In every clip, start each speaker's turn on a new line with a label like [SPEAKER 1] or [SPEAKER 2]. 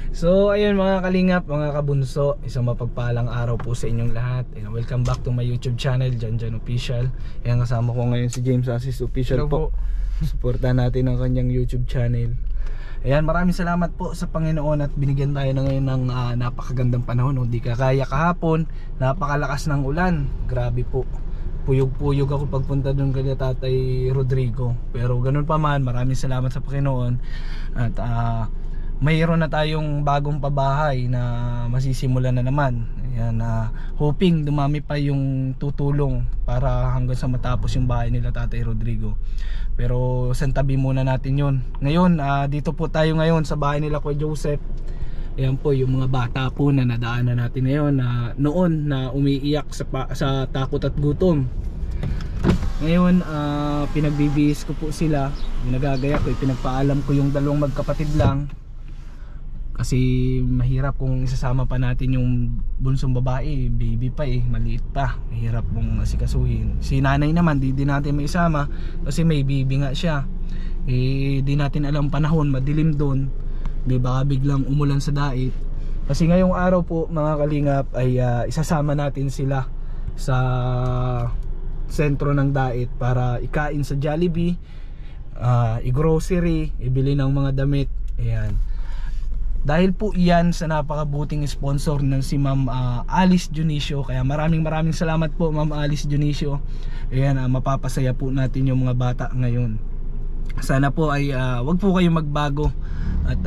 [SPEAKER 1] So ayun mga kalingap, mga kabunso, isang mapagpalang araw po sa inyong lahat. Welcome back to my YouTube channel, Janjan Official. Ayan, kasama ko ngayon si James Asis Official. Hello po. Suportahan natin ang kanyang YouTube channel. Ayan, maraming salamat po sa Panginoon at binigyan tayo na ngayon ng napakagandang panahon. Hindi kagaya kahapon, napakalakas ng ulan. Grabe po. Puyog-puyog ako pagpunta doon kay Tatay Rodrigo. Pero ganun pa man, maraming salamat sa Panginoon. At mayroon na tayong bagong pabahay na masisimulan na naman. Ayan, hoping dumami pa yung tutulong para hanggang sa matapos yung bahay nila Tatay Rodrigo. Pero santabi muna natin yun. Ngayon, dito po tayo ngayon sa bahay nila Kuya Joseph. Ayan po yung mga bata po na nadaanan natin ngayon na noon na umiiyak sa takot at gutom. Ngayon, pinagbibihis ko po sila. Nagagaya ko, pinagpaalam ko yung dalawang magkapatid lang. Kasi mahirap kung isasama pa natin yung bunsong babae, baby pa maliit pa. Mahirap mong asikasuhin. Si nanay naman, di natin maisama kasi may baby nga siya. Di natin alam panahon, madilim doon. Baka biglang umulan sa dait. Kasi ngayong araw po mga kalingap ay isasama natin sila sa sentro ng dait para ikain sa Jollibee, i-grocery, ibili ng mga damit. Ayan. Dahil po iyan sa napakabuting sponsor ng si Ma'am Alice Dionisio. Kaya maraming salamat po Ma'am Alice Dionisio. Ayan, mapapasaya po natin yung mga bata ngayon. Sana po ay wag po kayong magbago. At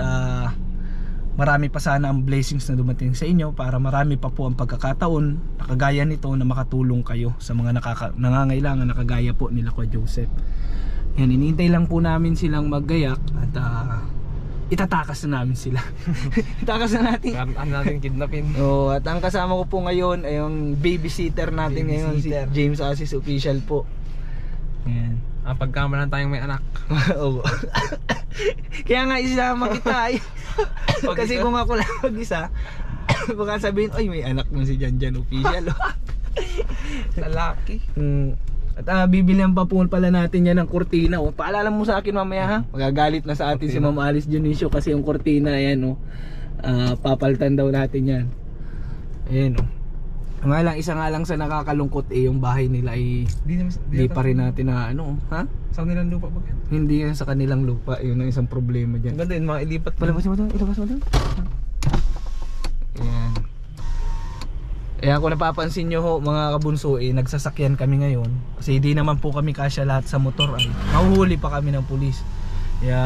[SPEAKER 1] marami pa sana ang blessings na dumating sa inyo para marami pa po ang pagkakataon na kagaya nito na makatulong kayo sa mga nangangailangan na kagaya po nila Kuya Joseph. Yan, iniintay lang po namin silang maggayak at itatakas na namin sila. Itakas na natin.
[SPEAKER 2] Ano natin kidnapin.
[SPEAKER 1] At ang kasama ko po ngayon ay yung babysitter natin ngayon, si James Asis Official po. Ayan.
[SPEAKER 2] Ang pagkamalan tayong may anak.
[SPEAKER 1] Oo. Kaya nga isama kita kasi kung ako lang mag-isa, baka sabihin, oy may anak mo si Janjan Official.
[SPEAKER 2] Lalaki.
[SPEAKER 1] At bibilihan pa po pala natin yan ng kurtina. Paalala mo sa akin mamaya ha. Magagalit na sa atin si Ma'am Alice Dionisio kasi yung kurtina yan papalitan daw natin yan. Ayan isa nga lang sa nakakalungkot yung bahay nila ay di pa rin natin na ha?
[SPEAKER 2] Sa kanilang lupa ba yan?
[SPEAKER 1] Hindi yan sa kanilang lupa. Yun ang isang problema dyan.
[SPEAKER 2] Ganda yun, mga ilipat.
[SPEAKER 1] Palabas mo doon, ilabas mo doon. Ayan. Ayan, kung napapansin nyo ho mga kabunso, nagsasakyan kami ngayon. Kasi hindi naman po kami kasya lahat sa motor. Mahuhuli pa kami ng pulis. Kaya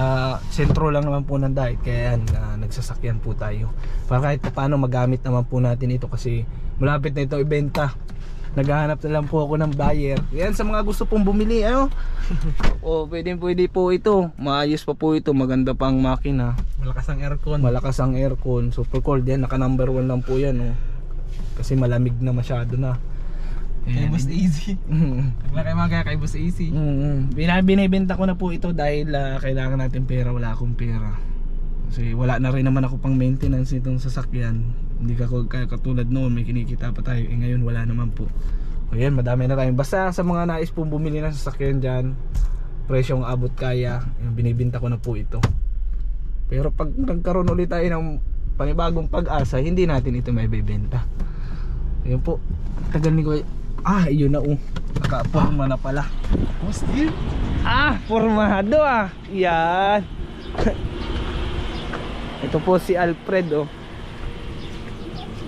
[SPEAKER 1] sentro lang naman po ng dait. Kaya nagsasakyan po tayo para kahit paano magamit naman po natin ito. Kasi malapit na ito ibenta. Naghahanap na lang po ako ng buyer. Yan sa mga gusto pong bumili. Pwede po ito. Maayos pa po ito. Maganda pang makina.
[SPEAKER 2] Malakas ang aircon.
[SPEAKER 1] Malakas ang aircon. Super cold yan. Naka number 1 lang po yan. Kasi malamig na masyado na.
[SPEAKER 2] Kay Boss Easy. Wala kayo mga kay Boss Easy.
[SPEAKER 1] Binibenta ko na po ito dahil kailangan natin pera. Wala akong pera. Kasi wala na rin naman ako pang maintenance nitong sasakyan. Hindi katulad noon may kinikita pa tayo. Ngayon wala naman po. Ayan, madami na tayo. Basta sa mga nais pong bumili ng sasakyan dyan, presyong abot kaya, binibenta ko na po ito. Pero pag nagkaroon ulit tayo ng panibagong pag-asa, hindi natin ito may bibenta. Ayan po. Tagal ni Kuya. Yun na nakaporma na pala.
[SPEAKER 2] Boss dear.
[SPEAKER 1] Formado Yan. Ito po si Alfred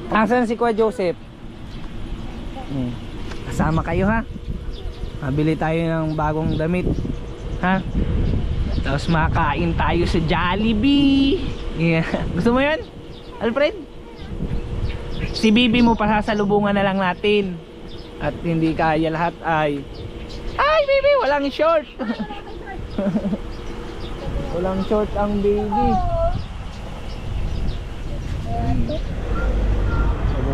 [SPEAKER 1] Asan si Kuya Joseph? Kasama kayo ha. Mabili tayo ng bagong damit ha. Tapos makain tayo sa Jollibee. Gusto mo yun Alfred? Si Bibi mo pasasalubungan na lang natin. At hindi kaya lahat ay Bibi walang short. Walang short ang baby.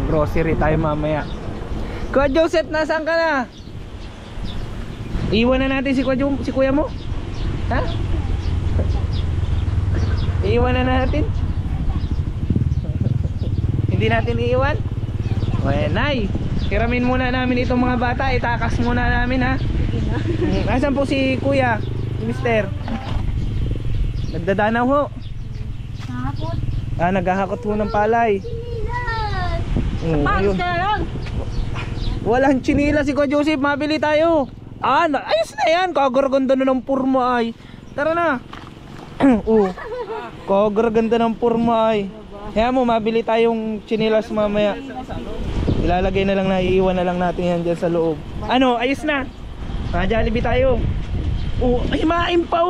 [SPEAKER 1] Grocery tayo mamaya. Kuya Joseph, nasaan ka na? Iwan na natin si kuya mo? Ha? Iwan na natin? Hindi natin iiwan? Nay, hiramin muna namin itong mga bata. Itakas muna namin ha. Asan po si kuya? Si mister? Nagdadanaw ho.
[SPEAKER 3] Nakakot.
[SPEAKER 1] Naghahakot po ng palay.
[SPEAKER 3] Panos
[SPEAKER 1] Ayun.
[SPEAKER 3] ka na lang.
[SPEAKER 1] Walang chinila si Kuya Joseph, mabili tayo. Ayos na yan, kaganda na ng purma ay. Tara na. Kaganda ng purma ay. Kaya mo, mabili tayong chinilas mamaya. Ilalagay na lang, iiwan na lang natin yan dyan sa loob. Ayos na. Jollibee tayo. Ay maim pa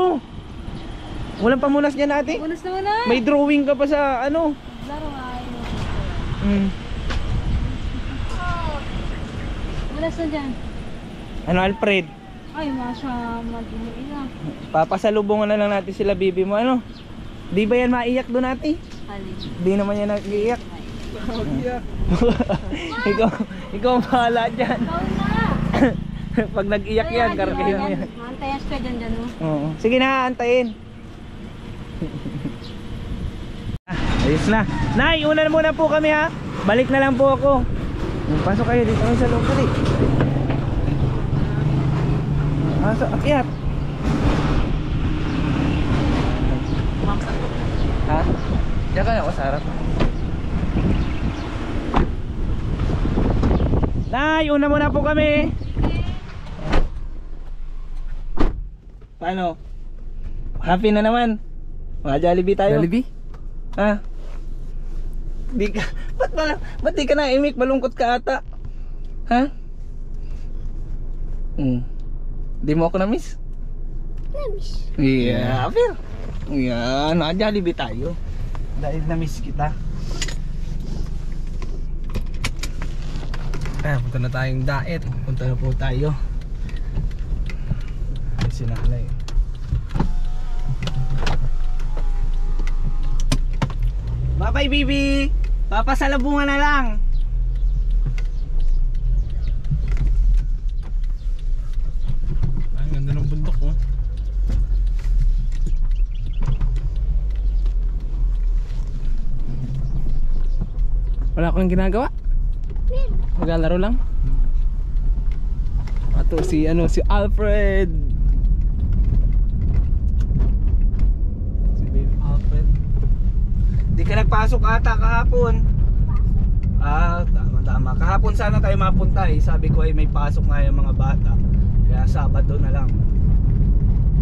[SPEAKER 1] Walang pamunas dyan natin.
[SPEAKER 3] Bonus na muna.
[SPEAKER 1] May drawing ka pa sa
[SPEAKER 3] Laro nga yun. Bonus na dyan.
[SPEAKER 1] Alfred?
[SPEAKER 3] Ay, masya madumi na.
[SPEAKER 1] Papasalubungan na lang natin sila bibi mo. Di ba yan maiyak doon natin?
[SPEAKER 3] Alin.
[SPEAKER 1] Di naman yan nag-iiyak. ikaw ang bahala dyan.
[SPEAKER 3] Ikaw na.
[SPEAKER 1] Pag nag-iyak yan, kargahin mo yan.
[SPEAKER 3] Antayas ka dyan mo.
[SPEAKER 1] Oo. Sige na, antayin. Ayos na. Nay, una na muna po kami ha. Balik na lang po ako. Pasok kayo dito sa loob dali. Sa akyat. Ha? Diyan ka na ako sa harap. Nay, una muna po kami. Paano? Happy na naman. Mga Jollibee tayo.
[SPEAKER 2] Jollibee?
[SPEAKER 1] Ha? Di ka, ba't di ka na imik? Malungkot ka ata. Ha? Di mo ako na-miss?
[SPEAKER 3] Na-miss.
[SPEAKER 1] Yeah, fair. Yan, mga Jollibee tayo. Dahil na-miss kita.
[SPEAKER 2] Punta na tayong daet.
[SPEAKER 1] Punta na po tayo. Ay, sinalay. Bye-bye, Bibi! Papasalubungan na lang!
[SPEAKER 2] Ang ganda ng bundok Wala kang ginagawa? Maglalaro lang? Ato si Alfred. Si Baby Alfred.
[SPEAKER 1] Di ka nagpasok ata kahapon. Tama. Kahapon sana tayo mapunta eh. Sabi ko ay may pasok nga yung mga bata. Kaya Sabado na lang.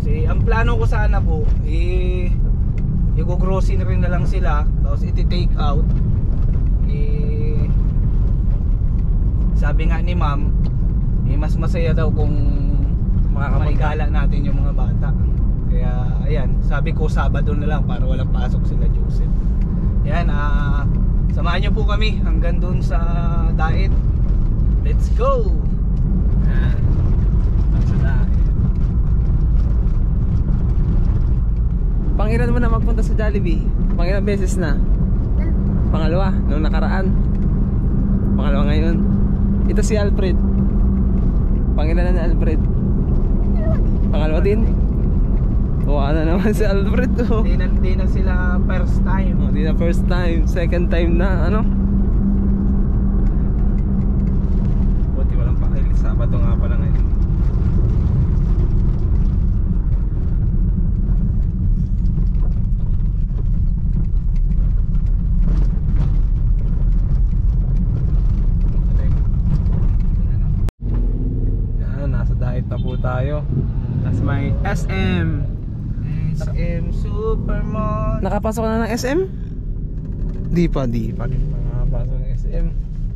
[SPEAKER 1] Kasi ang plano ko sana po i-grocery rin na lang sila. Tapos iti-take out. Sabi nga ni ma'am, mas masaya daw kung maigala natin yung mga bata. Kaya ayan, sabi ko Sabado na lang para walang pasok sila Joseph. Ayan, samahan nyo po kami hanggang dun sa daet. Let's go!
[SPEAKER 2] Sa daet. Pangilan mo na magpunta sa Jollibee? Pangilan beses na? Pangalawa, nung nakaraan. Pangalawa ngayon. Ito si Alfred. Pangilan na ni Alfred? Pangalawa din? Ano naman si Alfred
[SPEAKER 1] Di na sila first time.
[SPEAKER 2] Di na first time, second time na Buti walang pakili. Sabado nga pala ngayon. Nasa diet na po tayo. That's my SM.
[SPEAKER 1] SM Supermall.
[SPEAKER 2] Nakapasok na ng SM? Di pa nakapasok ng SM.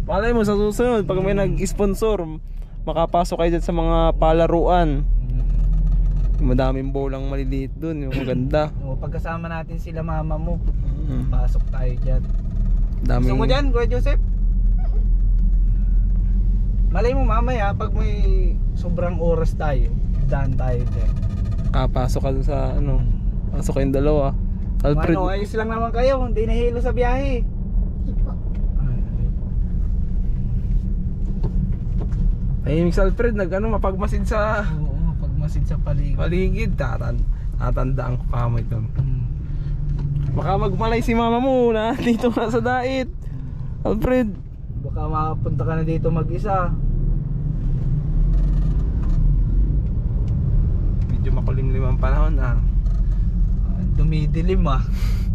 [SPEAKER 2] Malay mo sa susunod pag may nag-sponsor, makapasok kayo dyan sa mga palaruan. Madaming bolang maliliit dun, yung maganda.
[SPEAKER 1] Pagkasama natin sila mama mo, pasok tayo dyan.
[SPEAKER 2] Daming...
[SPEAKER 1] Gusto mo dyan, Kuya Joseph? Malay mo mamaya pag may sobrang oras tayo, daan tayo dyan.
[SPEAKER 2] Pasok ka dun sa pasok kayong dalawa. Alfred,
[SPEAKER 1] Ayos lang naman kayo, hindi nahilo sa biyahe.
[SPEAKER 2] tahimik si Alfred, mapagmasid sa
[SPEAKER 1] Oo, pagmasid sa
[SPEAKER 2] paligid. Tatandaan ko kamay doon. Baka magmalay si mama mo na dito na sa daet. Alfred,
[SPEAKER 1] Baka makapunta ka na dito mag-isa.
[SPEAKER 2] medyo makulimlim ang panahon
[SPEAKER 1] dumidilim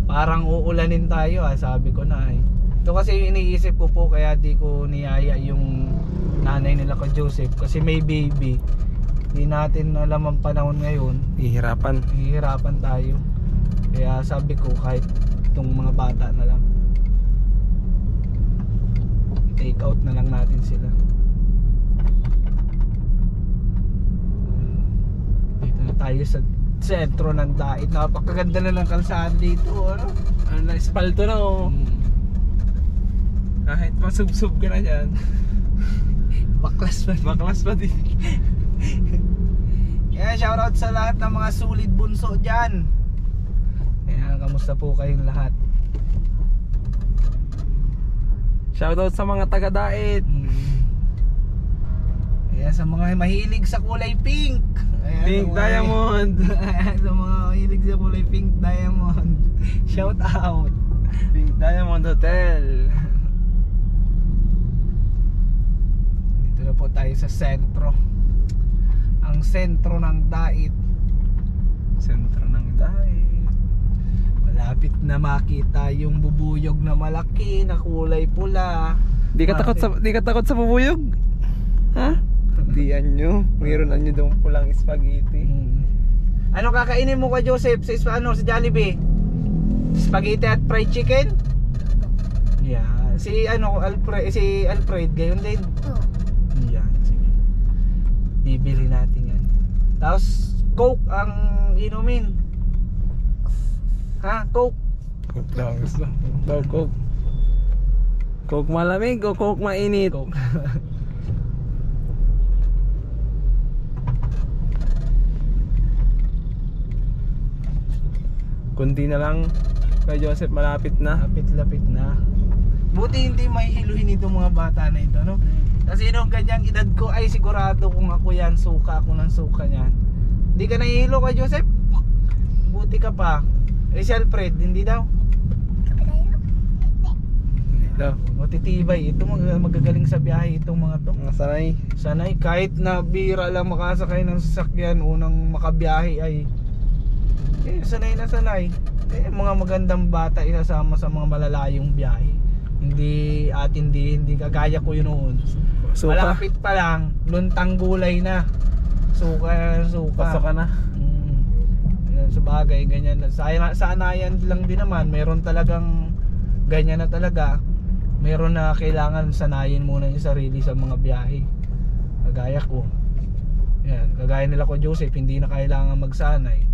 [SPEAKER 1] parang uulanin tayo sabi ko na ito kasi yung iniisip ko po, kaya di ko niyaya yung nanay nila ko Joseph kasi may baby. Di natin alam ang panahon ngayon,
[SPEAKER 2] Hihirapan.
[SPEAKER 1] tayo. Kaya sabi ko kahit itong mga bata na lang, take out na lang natin sila. Dito na tayo sa sentro ng Dait. Napakaganda na ng kalsada dito, ano?
[SPEAKER 2] Espalto na Kahit masubsob ka na dyan.
[SPEAKER 1] Baklas pa.
[SPEAKER 2] Baklas pa din.
[SPEAKER 1] Kaya shoutout sa lahat ng mga sulit bunso dyan. Kaya kamusta po kayong lahat?
[SPEAKER 2] Shoutout sa mga taga-Dait.
[SPEAKER 1] Kaya sa mga mahilig sa kulay pink. Ayan,
[SPEAKER 2] Pink Diamond.
[SPEAKER 1] Sa mga mahilig sa kulay pink diamond. Shout out.
[SPEAKER 2] Pink Diamond Hotel.
[SPEAKER 1] Dito na po tayo sa sentro. Ang sentro ng Dait.
[SPEAKER 2] Sentro ng Dait.
[SPEAKER 1] Malapit na makita yung bubuyog na malaki na kulay pula.
[SPEAKER 2] Di ka takot sa bubuyog? Ha? Diyan nyo. Mayroon nyo doon pulang spaghetti.
[SPEAKER 1] Ano kakainin mo ka Joseph sa sa Jollibee? Spaghetti at fried chicken? Yeah. Si Alfred gayon din. Yan, sige. Bibili natin yan. Tapos Coke ang inumin. Ha? Coke.
[SPEAKER 2] Coke daw gusto. Coke. Coke malamig o Coke mainit?
[SPEAKER 1] Coke.
[SPEAKER 2] Kunti na lang kay Joseph, malapit na.
[SPEAKER 1] Lapit na. Buti hindi may hiluhin itong mga bata na ito, no? Kasi nung ganyang edad ko ay sigurado kung ako yan, suka ako ng suka niyan. Hindi ka nahihilo kay Joseph? Buti ka pa. Si Alfred, hindi daw?
[SPEAKER 2] Ito.
[SPEAKER 1] Matitibay. Ito magagaling sa biyahe itong mga to.
[SPEAKER 2] Ang sanay.
[SPEAKER 1] Sanay kahit na bira lang makasakay ng sasakyan, unang makabiyahe ay sanay na sanay. Mga magandang bata isasama sa mga malalayong biyahe. Hindi kagaya ko yun noon.
[SPEAKER 2] Suka.
[SPEAKER 1] Malapit pa lang, luntang gulay na. Suka.
[SPEAKER 2] Pasok ka na.
[SPEAKER 1] Sa bagay, ganyan. Sa anayan lang din naman, meron talagang ganyan na talaga. Meron na kailangan sanayin muna yung sarili sa mga biyahe. Kagaya ko. Yan, kagaya nila ko Joseph, hindi na kailangan magsanay.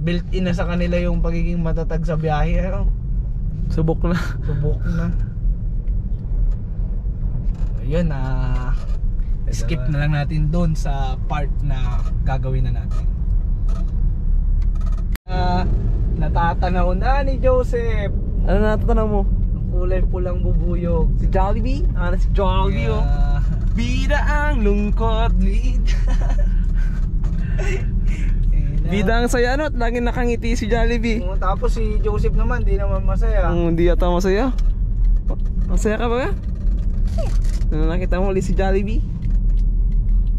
[SPEAKER 1] Built-in na sa kanila yung pagiging matatag sa biyahe.
[SPEAKER 2] Subok na.
[SPEAKER 1] Ayun, skip na lang natin doon sa part na gagawin na natin. Natatanaw na ni Joseph.
[SPEAKER 2] Ano natatanaw mo?
[SPEAKER 1] Ang kulay pulang bubuyog.
[SPEAKER 2] Si Jollibee? Si Jollibee Bida ang lungkot. Bida ang saya at laging nakangiti si Jollibee.
[SPEAKER 1] Tapos si Joseph naman, di naman masaya.
[SPEAKER 2] Hindi yata masaya. Masaya ka ba? Ano nakita mo ulit si Jollibee?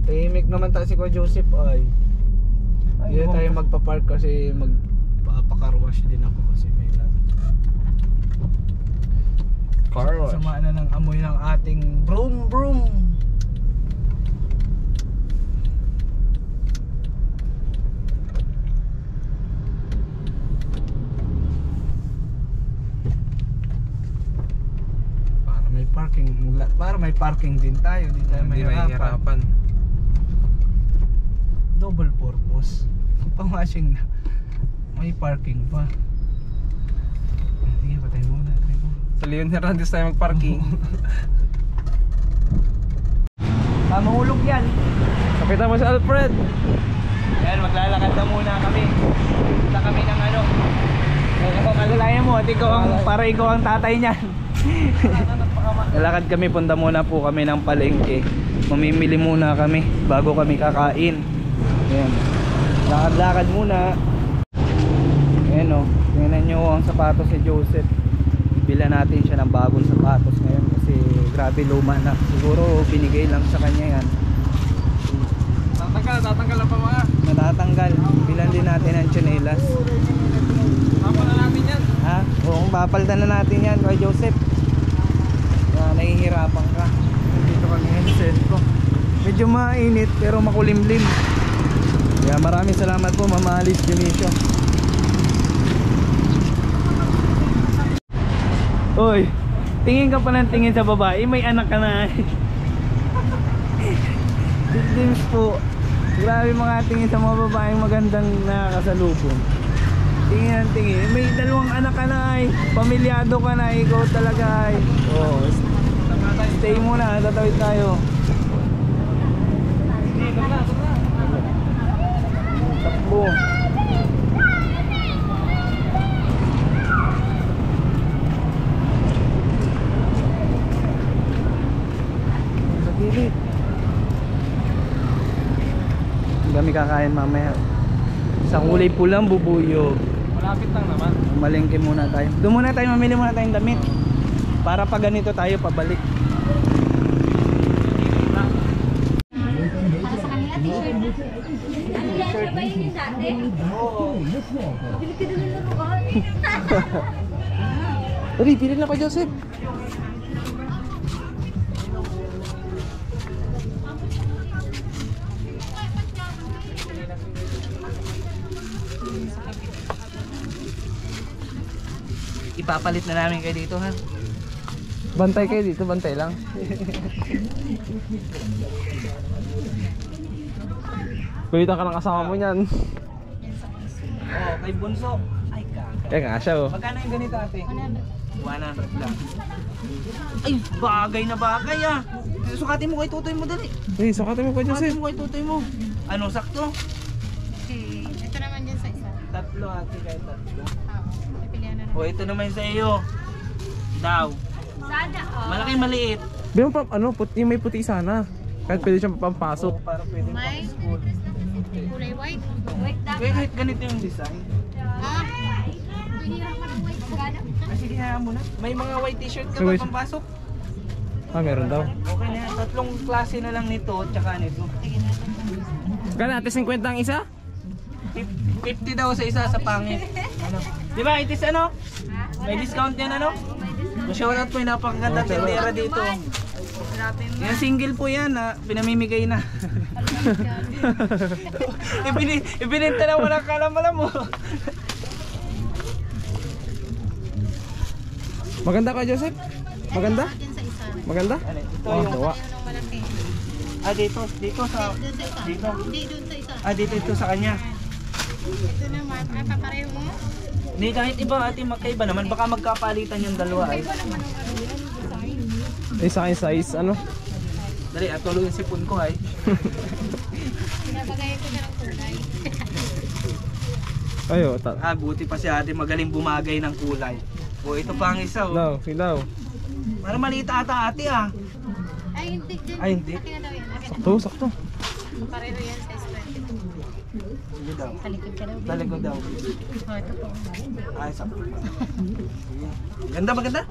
[SPEAKER 1] Tahimik naman tayo si Kuya Joseph ay. Hindi tayo magpa-park kasi magpapakarwash din ako kasi may
[SPEAKER 2] car wash.
[SPEAKER 1] Samaan na ng amoy ng ating broom. Para may parking din tayo, hindi tayo mahirapan. Double purpose. Pang-washing na. May parking pa. Sige, patay muna.
[SPEAKER 2] Sa Leon Hernandez tayo mag-parking.
[SPEAKER 1] Mahulog yan.
[SPEAKER 2] Kapitan mo si Alfred.
[SPEAKER 1] Yan, maglalakad na muna kami. Punta kami ng ano. Kagalayan mo, para ikaw ang tatay niyan. Lalakad kami, punta muna po kami ng palengke. Mamimili muna kami bago kami kakain. Ayan. Lakad-lakad muna. Ayan o, tingnan nyo ang sapatos ni Joseph. Bila natin siya ng bagong sapatos ngayon kasi grabe luma na. Siguro binigay lang sa kanya yan.
[SPEAKER 2] Tatanggal lang pa mga.
[SPEAKER 1] Natatanggal. Bilan din natin ang tsinelas. papalitan na natin yan kay Joseph. Nahihirapan ka. Dito kami ngayon sa ko. Medyo mainit pero makulimlim. Kaya maraming salamat po Mama Alice Dionisio. Uy, tingin ka pa ng tingin sa babae, may anak ka na. Dims po. Grabe mga tingin sa mga babaeng magandang nakakasalubong. Tingin ang tingin, may dalawang anak ka na ay, pamilyado ka na, ikaw talaga ay. Oh, stay muna, tatawid tayo. Takbo. Sa gilid. Ang dami kakain mamaya. Sa kulay pulang bubuyog.
[SPEAKER 2] Malapit lang naman.
[SPEAKER 1] Malengke muna tayo. Doon muna tayo, mamili muna tayong damit. Para pag ganito tayo pabalik.
[SPEAKER 3] Para sa kanila, t-shirt. Ano yan? Siya ba yun yung dati? Oo. Bili ka doon ng lugar.
[SPEAKER 2] Dali, pili na pa Joseph.
[SPEAKER 1] Ipapalit na namin kayo dito ha.
[SPEAKER 2] Bantay kayo dito, bantay lang. Kulitan ka ng kasama mo niyan.
[SPEAKER 1] Oh, kay Bunso. Ay kaka.
[SPEAKER 2] Kaya nga siya oh.
[SPEAKER 1] Magkano yung ganito ate?
[SPEAKER 3] 100.
[SPEAKER 1] 100 lang. Ay, bagay na bagay ah. Sukatin mo kay tutoy mo dali.
[SPEAKER 2] Hey, sukatin mo pa
[SPEAKER 1] Sukatin
[SPEAKER 2] Joseph.
[SPEAKER 1] mo kay tutoy mo. Ano, sakto?
[SPEAKER 3] Okay. Ito naman dyan sa isa.
[SPEAKER 1] Tatlo ate, kahit tatlo.
[SPEAKER 3] Pipilihan na
[SPEAKER 1] O, ito naman sa iyo. Daw.
[SPEAKER 3] Sada, oh.
[SPEAKER 1] Malaki maliit.
[SPEAKER 2] Bigyan mo pa, ano, puti, may puti sana. Kahit pwede siyang pampasok.
[SPEAKER 1] Oo, para pwede
[SPEAKER 3] May
[SPEAKER 1] pang school.
[SPEAKER 3] kulay white. White
[SPEAKER 1] Kaya kahit ganito yung design.
[SPEAKER 3] Ah, pihirap ka ng white. Magana?
[SPEAKER 1] Sige, hayaan mo na. May mga white t-shirt ka
[SPEAKER 2] So,
[SPEAKER 1] ba
[SPEAKER 2] guys-
[SPEAKER 1] pampasok?
[SPEAKER 2] Ah, meron daw.
[SPEAKER 1] Okay na yan. Tatlong klase na lang nito, tsaka nito.
[SPEAKER 2] Kaya natin 50 ang isa?
[SPEAKER 1] 50 daw sa isa sa pangit. Ano? Di ba, itis ano? May discount yan ano? Shoutout po yung napakaganda tindera dito. Yung single po yan na pinamimigay na. Ibininta na walang kalam-alam mo.
[SPEAKER 2] Maganda ka Joseph? Maganda?
[SPEAKER 3] Dyan sa isa.
[SPEAKER 2] Maganda?
[SPEAKER 1] Ano, ito
[SPEAKER 2] Oh,
[SPEAKER 1] yung...
[SPEAKER 2] gawa.
[SPEAKER 3] Ayun ang malaki.
[SPEAKER 1] Dito sa...
[SPEAKER 3] Dun sa isa.
[SPEAKER 1] Dito.
[SPEAKER 3] Hindi, dun sa isa.
[SPEAKER 1] Dito ito sa kanya.
[SPEAKER 3] Ito naman. Ay, papareho mo?
[SPEAKER 1] Hindi, kahit iba ate magkaiba naman. Baka magkapalitan yung dalawa ay.
[SPEAKER 3] Ito naman ang ano yan. Design.
[SPEAKER 2] Eh, sa akin size, ano?
[SPEAKER 1] Dali, tuloy yung sipon ko ay.
[SPEAKER 3] Pinapagayin ko siya ng kulay.
[SPEAKER 2] Ayo,
[SPEAKER 1] Buti pa si ate magaling bumagay ng kulay. O, ito pa ang isa oh.
[SPEAKER 2] Silaw, silaw.
[SPEAKER 1] Para maliit ata ate ah.
[SPEAKER 3] Ay, hindi. Dyan.
[SPEAKER 1] Ay, hindi.
[SPEAKER 3] Akin na daw yan. Akin na.
[SPEAKER 2] Sakto, sakto.
[SPEAKER 3] Pareho yan. Size 20.
[SPEAKER 1] Sige daw.
[SPEAKER 3] Talikod ka daw.
[SPEAKER 1] Talikod daw.
[SPEAKER 3] Oh, ito po.
[SPEAKER 1] Ay, sakto. Ganda maganda?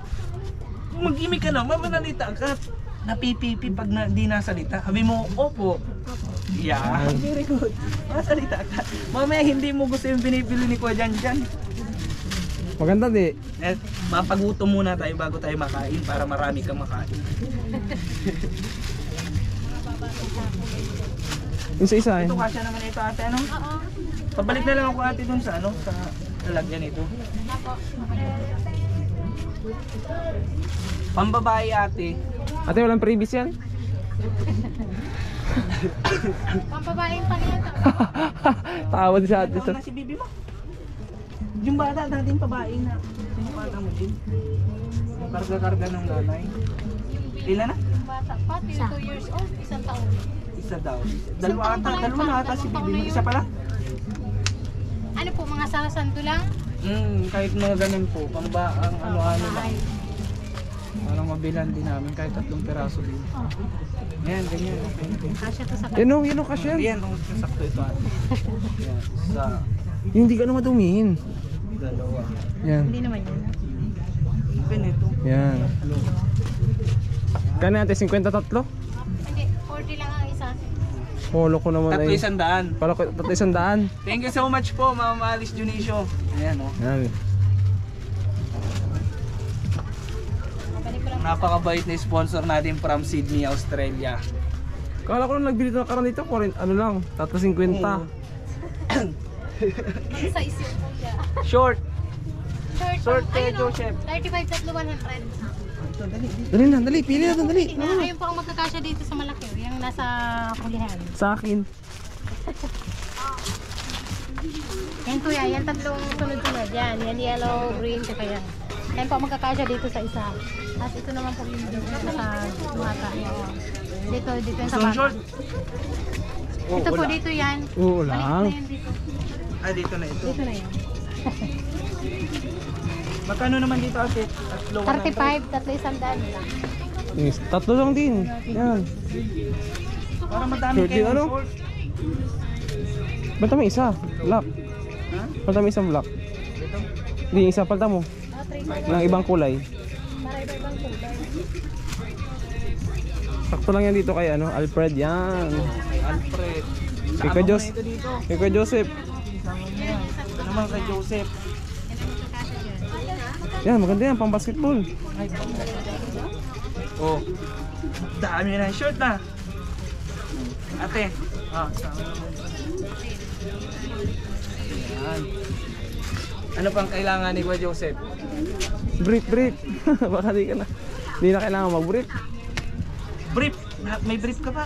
[SPEAKER 1] Mag-imik ka na, mamanalita ka. Napipipi pag di nasalita. Sabi mo, opo. Yeah, very good. Masalita ka. Mamaya hindi mo gusto yung binibili ni Kuya Janjan.
[SPEAKER 2] Maganda di.
[SPEAKER 1] Eh, mapagutom muna tayo bago tayo makain para marami kang makain.
[SPEAKER 2] Yung sa isa eh.
[SPEAKER 1] Ito kasya naman ito ate, ano?
[SPEAKER 3] Oo.
[SPEAKER 1] Pabalik na lang ako ate dun sa ano, sa lalagyan ito.
[SPEAKER 3] Ako.
[SPEAKER 1] Pambabae ate.
[SPEAKER 2] Ate, walang previous yan?
[SPEAKER 3] Pampabayin pa niya ito.
[SPEAKER 2] Tawad si ate.
[SPEAKER 1] Ano na si bibi mo? Yung bata natin babae na. Sino bata mo din? Karga-karga ng nanay. Ilan na?
[SPEAKER 3] Yung bata pa, 2 years old, isang taon.
[SPEAKER 1] Isa daw. Dalawa na ata si bibi mo. Isa pala?
[SPEAKER 3] Ano po, mga sarasando lang?
[SPEAKER 1] Kahit mga ganun po. Pamba ang ano-ano lang. Parang mabilan din namin kahit 3 piraso din. Yan, ganyan. Okay.
[SPEAKER 3] Kasya to sa
[SPEAKER 2] Yan o, yan o kasyan.
[SPEAKER 1] Yan, sakto ito ate. Yan, isa,
[SPEAKER 2] Yung hindi ka na madumihin.
[SPEAKER 1] dalawa.
[SPEAKER 2] Yan.
[SPEAKER 3] Hindi naman yun.
[SPEAKER 1] Open ito.
[SPEAKER 2] Yan. Kaya natin 53?
[SPEAKER 3] Hindi, 40 lang ang isa.
[SPEAKER 2] Polo ko naman
[SPEAKER 1] Tatlo
[SPEAKER 2] ay.
[SPEAKER 1] 100.
[SPEAKER 2] Pala ko, 300.
[SPEAKER 1] Thank you so much po, Mama Alice Dionisio. Ayan o.
[SPEAKER 2] Yan.
[SPEAKER 1] napakabait na sponsor natin from Sydney, Australia.
[SPEAKER 2] Kala ko nung nagbili ng karan dito, ano lang, 350.
[SPEAKER 3] Sa isip mo siya.
[SPEAKER 1] Short.
[SPEAKER 3] Short
[SPEAKER 1] kay
[SPEAKER 3] ayun, oh.
[SPEAKER 1] Joseph.
[SPEAKER 3] 35 tatlo 100.
[SPEAKER 2] Dali na, dali, pili na, dali.
[SPEAKER 3] Ayun po ang magkakasya dito sa malaki. Yung nasa kulihan.
[SPEAKER 2] Sa akin.
[SPEAKER 3] Yan kuya, yan tatlong sunod-sunod. Yan yellow, green, tsaka yan. Yan po ang magkakasya dito sa isa. Tapos ito naman po yung dito sa mata. Dito yung sa bata.
[SPEAKER 1] Short.
[SPEAKER 3] Ito po, dito yan.
[SPEAKER 2] Oo
[SPEAKER 3] Balik
[SPEAKER 2] lang.
[SPEAKER 3] na yan dito.
[SPEAKER 1] Ah, dito na ito.
[SPEAKER 3] Dito na yan.
[SPEAKER 1] Magkano naman dito ate? Tatlo
[SPEAKER 3] 35, tatlo 100 lang.
[SPEAKER 2] Yes, tatlo lang din. Yan.
[SPEAKER 1] Para madami
[SPEAKER 2] Short din,
[SPEAKER 1] kayo
[SPEAKER 2] ano?
[SPEAKER 1] short.
[SPEAKER 2] Balta mo isa, black.
[SPEAKER 1] Ha?
[SPEAKER 2] Balta mo isang black.
[SPEAKER 1] Dito?
[SPEAKER 2] Hindi, isa palta mo.
[SPEAKER 3] 35
[SPEAKER 2] Ng ibang kulay.
[SPEAKER 3] para iba-ibang kulay.
[SPEAKER 2] Sakto lang yan dito kay ano, Alfred. Yan.
[SPEAKER 1] Kay Alfred.
[SPEAKER 2] Kay
[SPEAKER 1] Sama mo
[SPEAKER 2] Jos.
[SPEAKER 1] na ito dito.
[SPEAKER 2] Kay Kuya Joseph.
[SPEAKER 1] Sama mo yan. Ito naman kay Joseph.
[SPEAKER 3] Yan ang magkakasya dyan.
[SPEAKER 2] Yan, maganda yan, pang basketball.
[SPEAKER 1] Oh. Dami na ng short na. Ate. Sama mo. Yan. Ano pang kailangan ni Kuya Joseph?
[SPEAKER 2] Brief. Baka di ka na. Di na kailangan mag-brief.
[SPEAKER 1] Brief. May brief ka pa.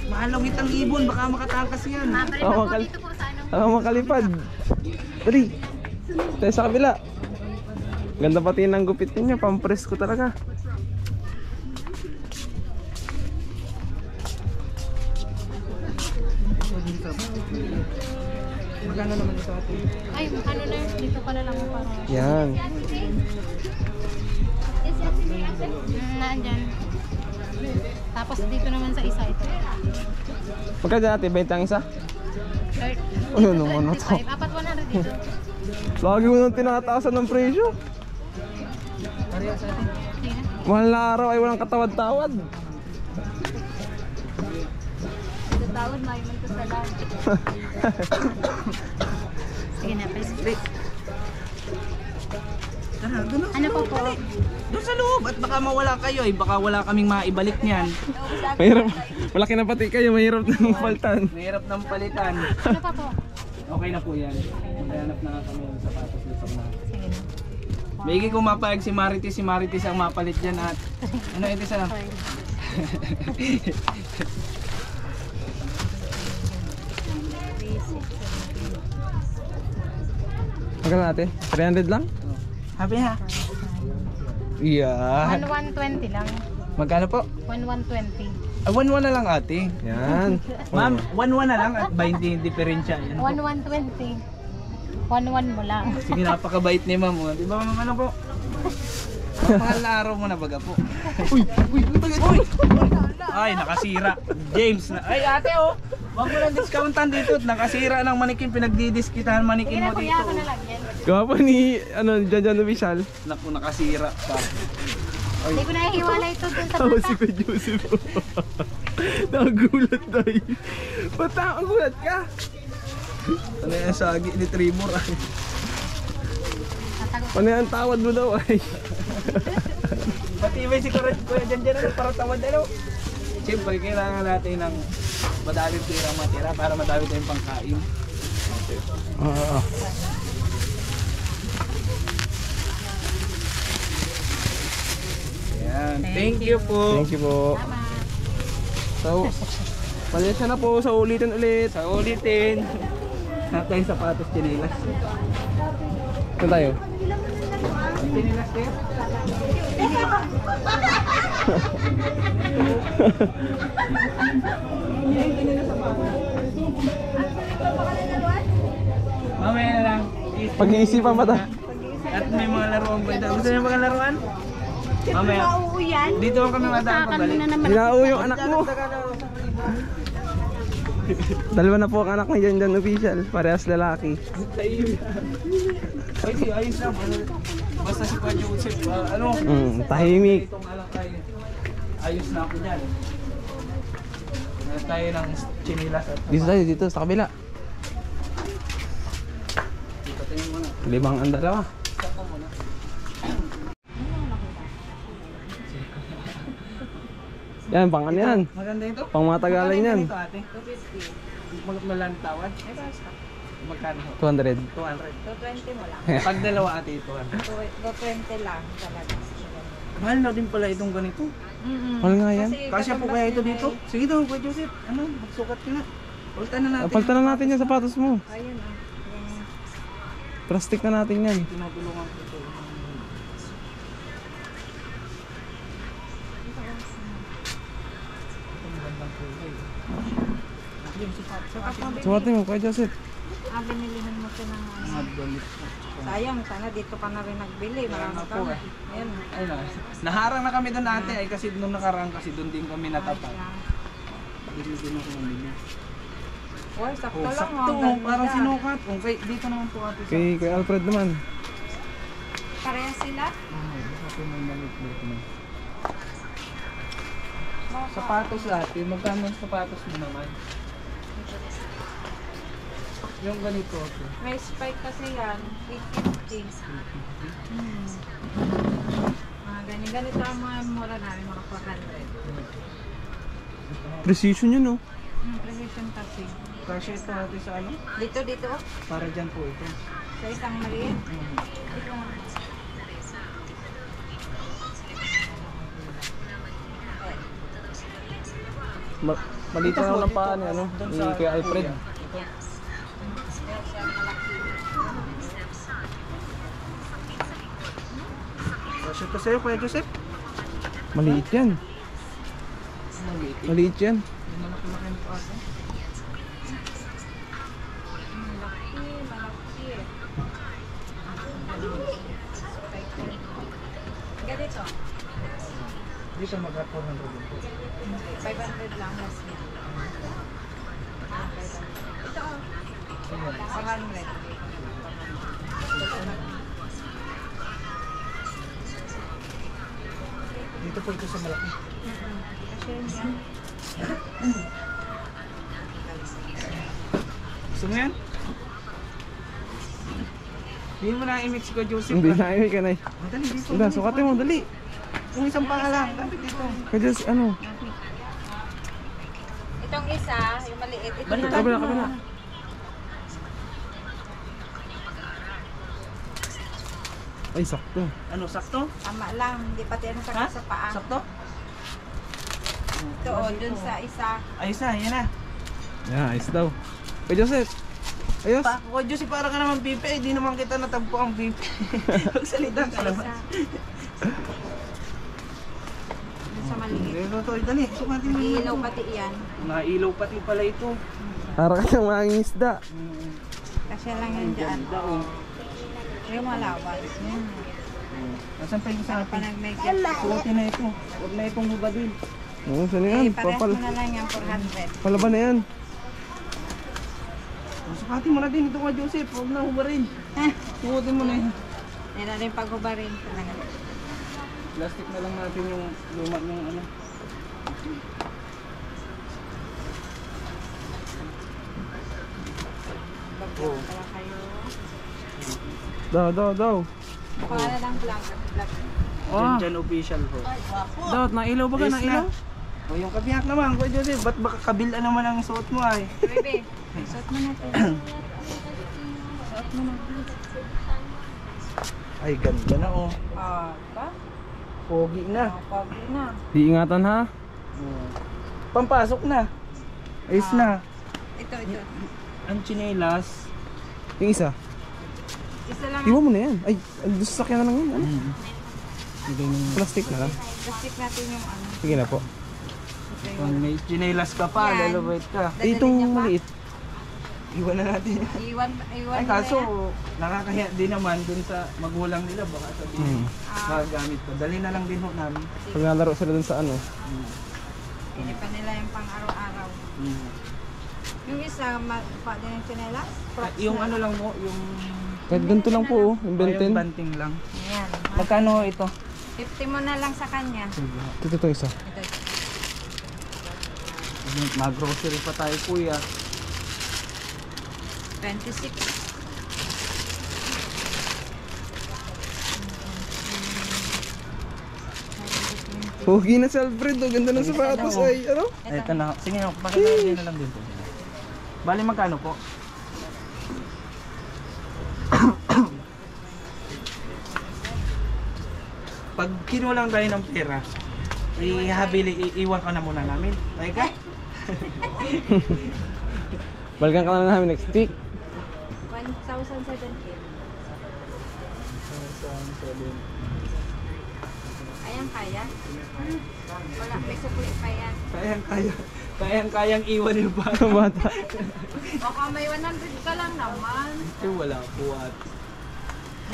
[SPEAKER 1] Malawit ang ibon. Baka makatakas yan.
[SPEAKER 3] Mabalik
[SPEAKER 2] Oo,
[SPEAKER 3] po dito po sa ano.
[SPEAKER 2] Ako makalipad. Dali. Tayo sa kabila. Ganda pati ng gupit niya, pang-press ko talaga.
[SPEAKER 1] Magkano naman ito ate?
[SPEAKER 3] Ay, ano na, dito ka na lang para.
[SPEAKER 2] Yan.
[SPEAKER 3] Nandyan. Tapos dito naman sa isa ito.
[SPEAKER 2] Magkano natin, 20 ang isa?
[SPEAKER 3] Shirt.
[SPEAKER 2] Ano naman na to?
[SPEAKER 3] 25. Apat 100 dito.
[SPEAKER 2] Lagi mo nang tinataasan ng presyo.
[SPEAKER 1] Parehas ate.
[SPEAKER 3] Sige na.
[SPEAKER 2] Mahal na araw ay walang katawad-tawad.
[SPEAKER 3] Tawad, may man ko sa lang. Sige na, please.
[SPEAKER 1] Tara, doon na.
[SPEAKER 3] Ano po po?
[SPEAKER 1] Doon sa loob. At baka mawala kayo eh. Baka wala kaming maibalik niyan.
[SPEAKER 2] Mahirap. Malaki na pati kayo, mahirap na paltan.
[SPEAKER 1] Mahirap ng palitan.
[SPEAKER 3] Ano pa po?
[SPEAKER 1] Okay na po yan. Maghanap na nga kami ng sapatos na sa mga.
[SPEAKER 3] Sige na.
[SPEAKER 1] Mayigay kung mapayag si Marites ang mapalit dyan at ano ito sa
[SPEAKER 3] Sorry.
[SPEAKER 2] Magkano natin? 300 lang?
[SPEAKER 1] Happy ha?
[SPEAKER 2] Yeah.
[SPEAKER 3] 1,120 lang.
[SPEAKER 1] Magkano po?
[SPEAKER 3] 1,120.
[SPEAKER 1] 1-1 na lang ate.
[SPEAKER 2] Yan.
[SPEAKER 1] Ma'am, 1-1 na lang at 20 diferensya. Yan.
[SPEAKER 3] 1,120. 1,1 mo lang.
[SPEAKER 1] Sige, napakabait ni ma'am. Oh. Di ba ma'am, ano po? Mahal na araw mo na baga po. Uy! Ay, nakasira. James na. Ay, ate oh. Wag mo lang discountan dito. Nakasira ng manikin. Pinagdidiskitahan
[SPEAKER 3] Sige
[SPEAKER 1] manikin
[SPEAKER 3] na
[SPEAKER 1] mo
[SPEAKER 3] kuya,
[SPEAKER 1] dito.
[SPEAKER 3] ako na lang yan.
[SPEAKER 2] Gawa pa ni, Jan Official.
[SPEAKER 1] Naku, nakasira.
[SPEAKER 3] Hindi ko nahihiwala ito dun sa
[SPEAKER 2] Tapos si
[SPEAKER 3] bata.
[SPEAKER 2] Kuya Joseph. Nagulat tayo. Ba't nakagulat ka?
[SPEAKER 1] Ano yan, sagi ni Trevor?
[SPEAKER 3] Tatago.
[SPEAKER 2] Ano yan, tawad mo daw ay.
[SPEAKER 1] Pati may si Kuya dyan ano, para tawad ano. Siyempre, kailangan natin ng madaming tirang matira para madami tayong pangkain.
[SPEAKER 2] Oo.
[SPEAKER 1] Yan. Thank you po.
[SPEAKER 2] Thank you po.
[SPEAKER 3] Tama.
[SPEAKER 2] So, pasensya na po sa ulitin ulit.
[SPEAKER 1] Sa ulitin. Hanap tayong sapatos, chinilas.
[SPEAKER 2] Saan tayo?
[SPEAKER 1] Chinilas kayo? Mamaya na lang.
[SPEAKER 2] Pag-iisipan ba ta?
[SPEAKER 1] At may mga laruan ba ito? Gusto niyo mga laruan? Mamaya. Dito kami madaan pagbalik.
[SPEAKER 2] Inao yung anak mo. Dalawa na po ang anak ni Jan Official. Parehas lalaki.
[SPEAKER 1] Ay, ayos lang. Basta si Pa Joseph,
[SPEAKER 2] Tahimik.
[SPEAKER 1] Dito nga lang tayo. Ayos na ako dyan. Meron tayo ng chinilas at
[SPEAKER 2] Dito tayo, dito sa kabila.
[SPEAKER 1] dito tayo muna.
[SPEAKER 2] 5 ang dalawa.
[SPEAKER 1] Stop mo muna.
[SPEAKER 2] Yan, pang ano yan?
[SPEAKER 1] Maganda ito?
[SPEAKER 2] Pang mga Tagalan yan.
[SPEAKER 1] Ito ate? 250. Malang tawad? Magkano?
[SPEAKER 2] 200.
[SPEAKER 1] 200.
[SPEAKER 4] 220 mo lang.
[SPEAKER 1] Pag dalawa ate, 200.
[SPEAKER 4] 220 lang talaga.
[SPEAKER 1] Mahal na din pala itong ganito.
[SPEAKER 2] Mahal nga yan.
[SPEAKER 1] Kasya po kaya ito dito? Sige daw, Kuya Joseph. Ano, magsukat ka na. Palitan na natin.
[SPEAKER 2] Palitan na natin yung sapatos mo.
[SPEAKER 4] Ayun ah.
[SPEAKER 2] Plastic na natin yan.
[SPEAKER 1] Tinutulungan ko ito. Ito magandang kulay. Yung sapatos.
[SPEAKER 2] Suwatin mo, Kuya Joseph.
[SPEAKER 4] Ah, binilihan mo ito ng ano.
[SPEAKER 1] Mga damit.
[SPEAKER 4] Sayang, sana dito ka na rin nagbili. Marami
[SPEAKER 1] Ano
[SPEAKER 4] ka.
[SPEAKER 1] po eh.
[SPEAKER 4] Ayun.
[SPEAKER 1] Ay na. Naharang na kami doon ate ay kasi nung nakaraan kasi doon din kami natapag. Dito din ako namili.
[SPEAKER 4] Uy, sakto
[SPEAKER 1] Oh,
[SPEAKER 4] lang.
[SPEAKER 1] sakto,
[SPEAKER 4] Ang ganda.
[SPEAKER 1] parang sinukat. Okay, dito naman po ate.
[SPEAKER 2] Kay Alfred naman.
[SPEAKER 4] Pareha sila?
[SPEAKER 1] Ate may malit dito na. Sapatos ate, magkano ang sapatos mo naman? Yung ganito ate.
[SPEAKER 4] May spike kasi yan. 850. Ganito ang mga mura namin, mga 400.
[SPEAKER 2] Precision yun, oh.
[SPEAKER 4] Precision kasi.
[SPEAKER 1] Kasi ito ate sa ano?
[SPEAKER 4] Dito. Oh.
[SPEAKER 1] Para dyan po ito.
[SPEAKER 4] Sa isang maliit. Ito nga.
[SPEAKER 2] Malitan ako ng paa ni, ano, ni Kuya Alfred.
[SPEAKER 1] Kasi ito sa'yo Kuya Joseph?
[SPEAKER 2] Maliit yan.
[SPEAKER 1] Maliit.
[SPEAKER 2] Maliit yan.
[SPEAKER 1] Yung malaki-laki nito ate.
[SPEAKER 4] Malaki. Ganito.
[SPEAKER 1] Dito mag-400 din po.
[SPEAKER 4] 500 lang last niya. Ito oh. 400.
[SPEAKER 1] Dito po ito sa malaki.
[SPEAKER 4] Kasi yan.
[SPEAKER 1] Gusto mo yan? Hindi mo na i-mix ko Joseph.
[SPEAKER 2] Hindi na, ay, ka na.
[SPEAKER 1] Dali dito.
[SPEAKER 2] Hindi, sukatin mo, dali.
[SPEAKER 1] Yung isang paa lang. Dali dito.
[SPEAKER 2] Kuya Joseph, ano?
[SPEAKER 4] Itong isa, yung maliit. Ito
[SPEAKER 1] Balik
[SPEAKER 4] na
[SPEAKER 1] tayo.
[SPEAKER 2] Kabila. Ay, sakto.
[SPEAKER 1] Ano, sakto?
[SPEAKER 4] Tama lang. Hindi pati ano
[SPEAKER 1] Ha?
[SPEAKER 4] sa paa.
[SPEAKER 1] Sakto?
[SPEAKER 4] Ito oh, dun sa isa.
[SPEAKER 1] Ayos na, yan na.
[SPEAKER 2] Yeah, ayos daw. Kuya Joseph, ayos.
[SPEAKER 1] Kuya Joseph, para ka naman pipi. Hindi naman kita natagpo ang pipi. Magsalita ka naman.
[SPEAKER 4] Isa. Dun sa maliit.
[SPEAKER 1] Dito to, dali. Sukatin mo.
[SPEAKER 4] Ilaw pati yan.
[SPEAKER 1] Nailaw pati pala ito.
[SPEAKER 2] Para ka ng mga isda.
[SPEAKER 4] Kasi lang yan dyan.
[SPEAKER 1] Ganda oh.
[SPEAKER 4] Yung malawan.
[SPEAKER 1] Nasaan pa yung sa
[SPEAKER 4] Pa
[SPEAKER 1] atin?
[SPEAKER 4] nag-make
[SPEAKER 1] Suotin na ito. Huwag na itong hubadin.
[SPEAKER 2] Oo, saan yan?
[SPEAKER 4] parehas mo na lang yan 400.
[SPEAKER 2] Palaban na yan.
[SPEAKER 1] Sukatin mo na din ito ka Joseph. Huwag na hubarin. Suotin mo na yun.
[SPEAKER 4] Yan na rin paghubarin.
[SPEAKER 1] Plastic na lang natin yung luma ng ano.
[SPEAKER 4] Bagyan pala kayo.
[SPEAKER 2] Daw.
[SPEAKER 4] Kuha na lang vlog.
[SPEAKER 2] Ah.
[SPEAKER 1] Dyan official ho.
[SPEAKER 2] Daw, nailaw ba ka?
[SPEAKER 1] Ayos
[SPEAKER 2] Nailaw?
[SPEAKER 1] na. O yung kabiyak naman, Kuya Joseph, ba't baka kabila naman ang suot mo ay?
[SPEAKER 4] Bebe, suot mo natin. Suot mo natin.
[SPEAKER 1] Ay, ganda na oh.
[SPEAKER 4] Ah, ba?
[SPEAKER 1] Pogi na.
[SPEAKER 4] Pagi na.
[SPEAKER 2] Iingatan ha.
[SPEAKER 1] Pampasok na. Ayos na.
[SPEAKER 4] Ito.
[SPEAKER 1] Ang chinelas.
[SPEAKER 2] Yung isa.
[SPEAKER 4] Isa lang.
[SPEAKER 2] Iwan mo na yan. Ay, sasakyan na lang yan. Ano? Plastic na lang.
[SPEAKER 4] Plastic natin yung ano.
[SPEAKER 2] Sige na po.
[SPEAKER 1] Kung may chinelas ka pa,
[SPEAKER 4] Yan.
[SPEAKER 1] lalabait ka.
[SPEAKER 4] Dadalhin
[SPEAKER 2] Itong
[SPEAKER 4] niya pa?
[SPEAKER 2] maliit.
[SPEAKER 1] Iwan na natin.
[SPEAKER 4] Iwan
[SPEAKER 1] Ay,
[SPEAKER 4] mo na
[SPEAKER 1] kaso,
[SPEAKER 4] yan.
[SPEAKER 1] nakakahiya din naman dun sa magulang nila. Baka sabihin, magagamit ko. Dali na lang din ho namin.
[SPEAKER 2] Pag nalaro sila dun sa ano.
[SPEAKER 4] Pili pa nila yung pang araw-araw. Yung isa, pa din yung chinelas?
[SPEAKER 1] Yung ano lang mo, yung...
[SPEAKER 2] Kahit ganito lang po, oh. Yung
[SPEAKER 1] Yung
[SPEAKER 2] benten.
[SPEAKER 1] banting lang.
[SPEAKER 4] Ayan.
[SPEAKER 1] Magkano ito?
[SPEAKER 4] 50 mo na lang sa kanya.
[SPEAKER 2] Ito isa.
[SPEAKER 4] Ito.
[SPEAKER 1] Mag-grocery pa tayo kuya.
[SPEAKER 4] 26.
[SPEAKER 2] Pogi na si Alfred, oh. Ganda ng sapatos ay, ano?
[SPEAKER 1] Ito na. Sige, pakita na lang din po. Bali magkano po? Pag kinuha lang tayo ng pera, iiwan ka na muna namin. Okay ka?
[SPEAKER 2] Balikan ka na namin next week.
[SPEAKER 4] 1,070. Ayan, kaya? Wala, may supli pa yan.
[SPEAKER 1] Kayang iwan yung bata.
[SPEAKER 2] Bata.
[SPEAKER 4] Baka may 100 ka lang naman.
[SPEAKER 1] Eh, wala po at.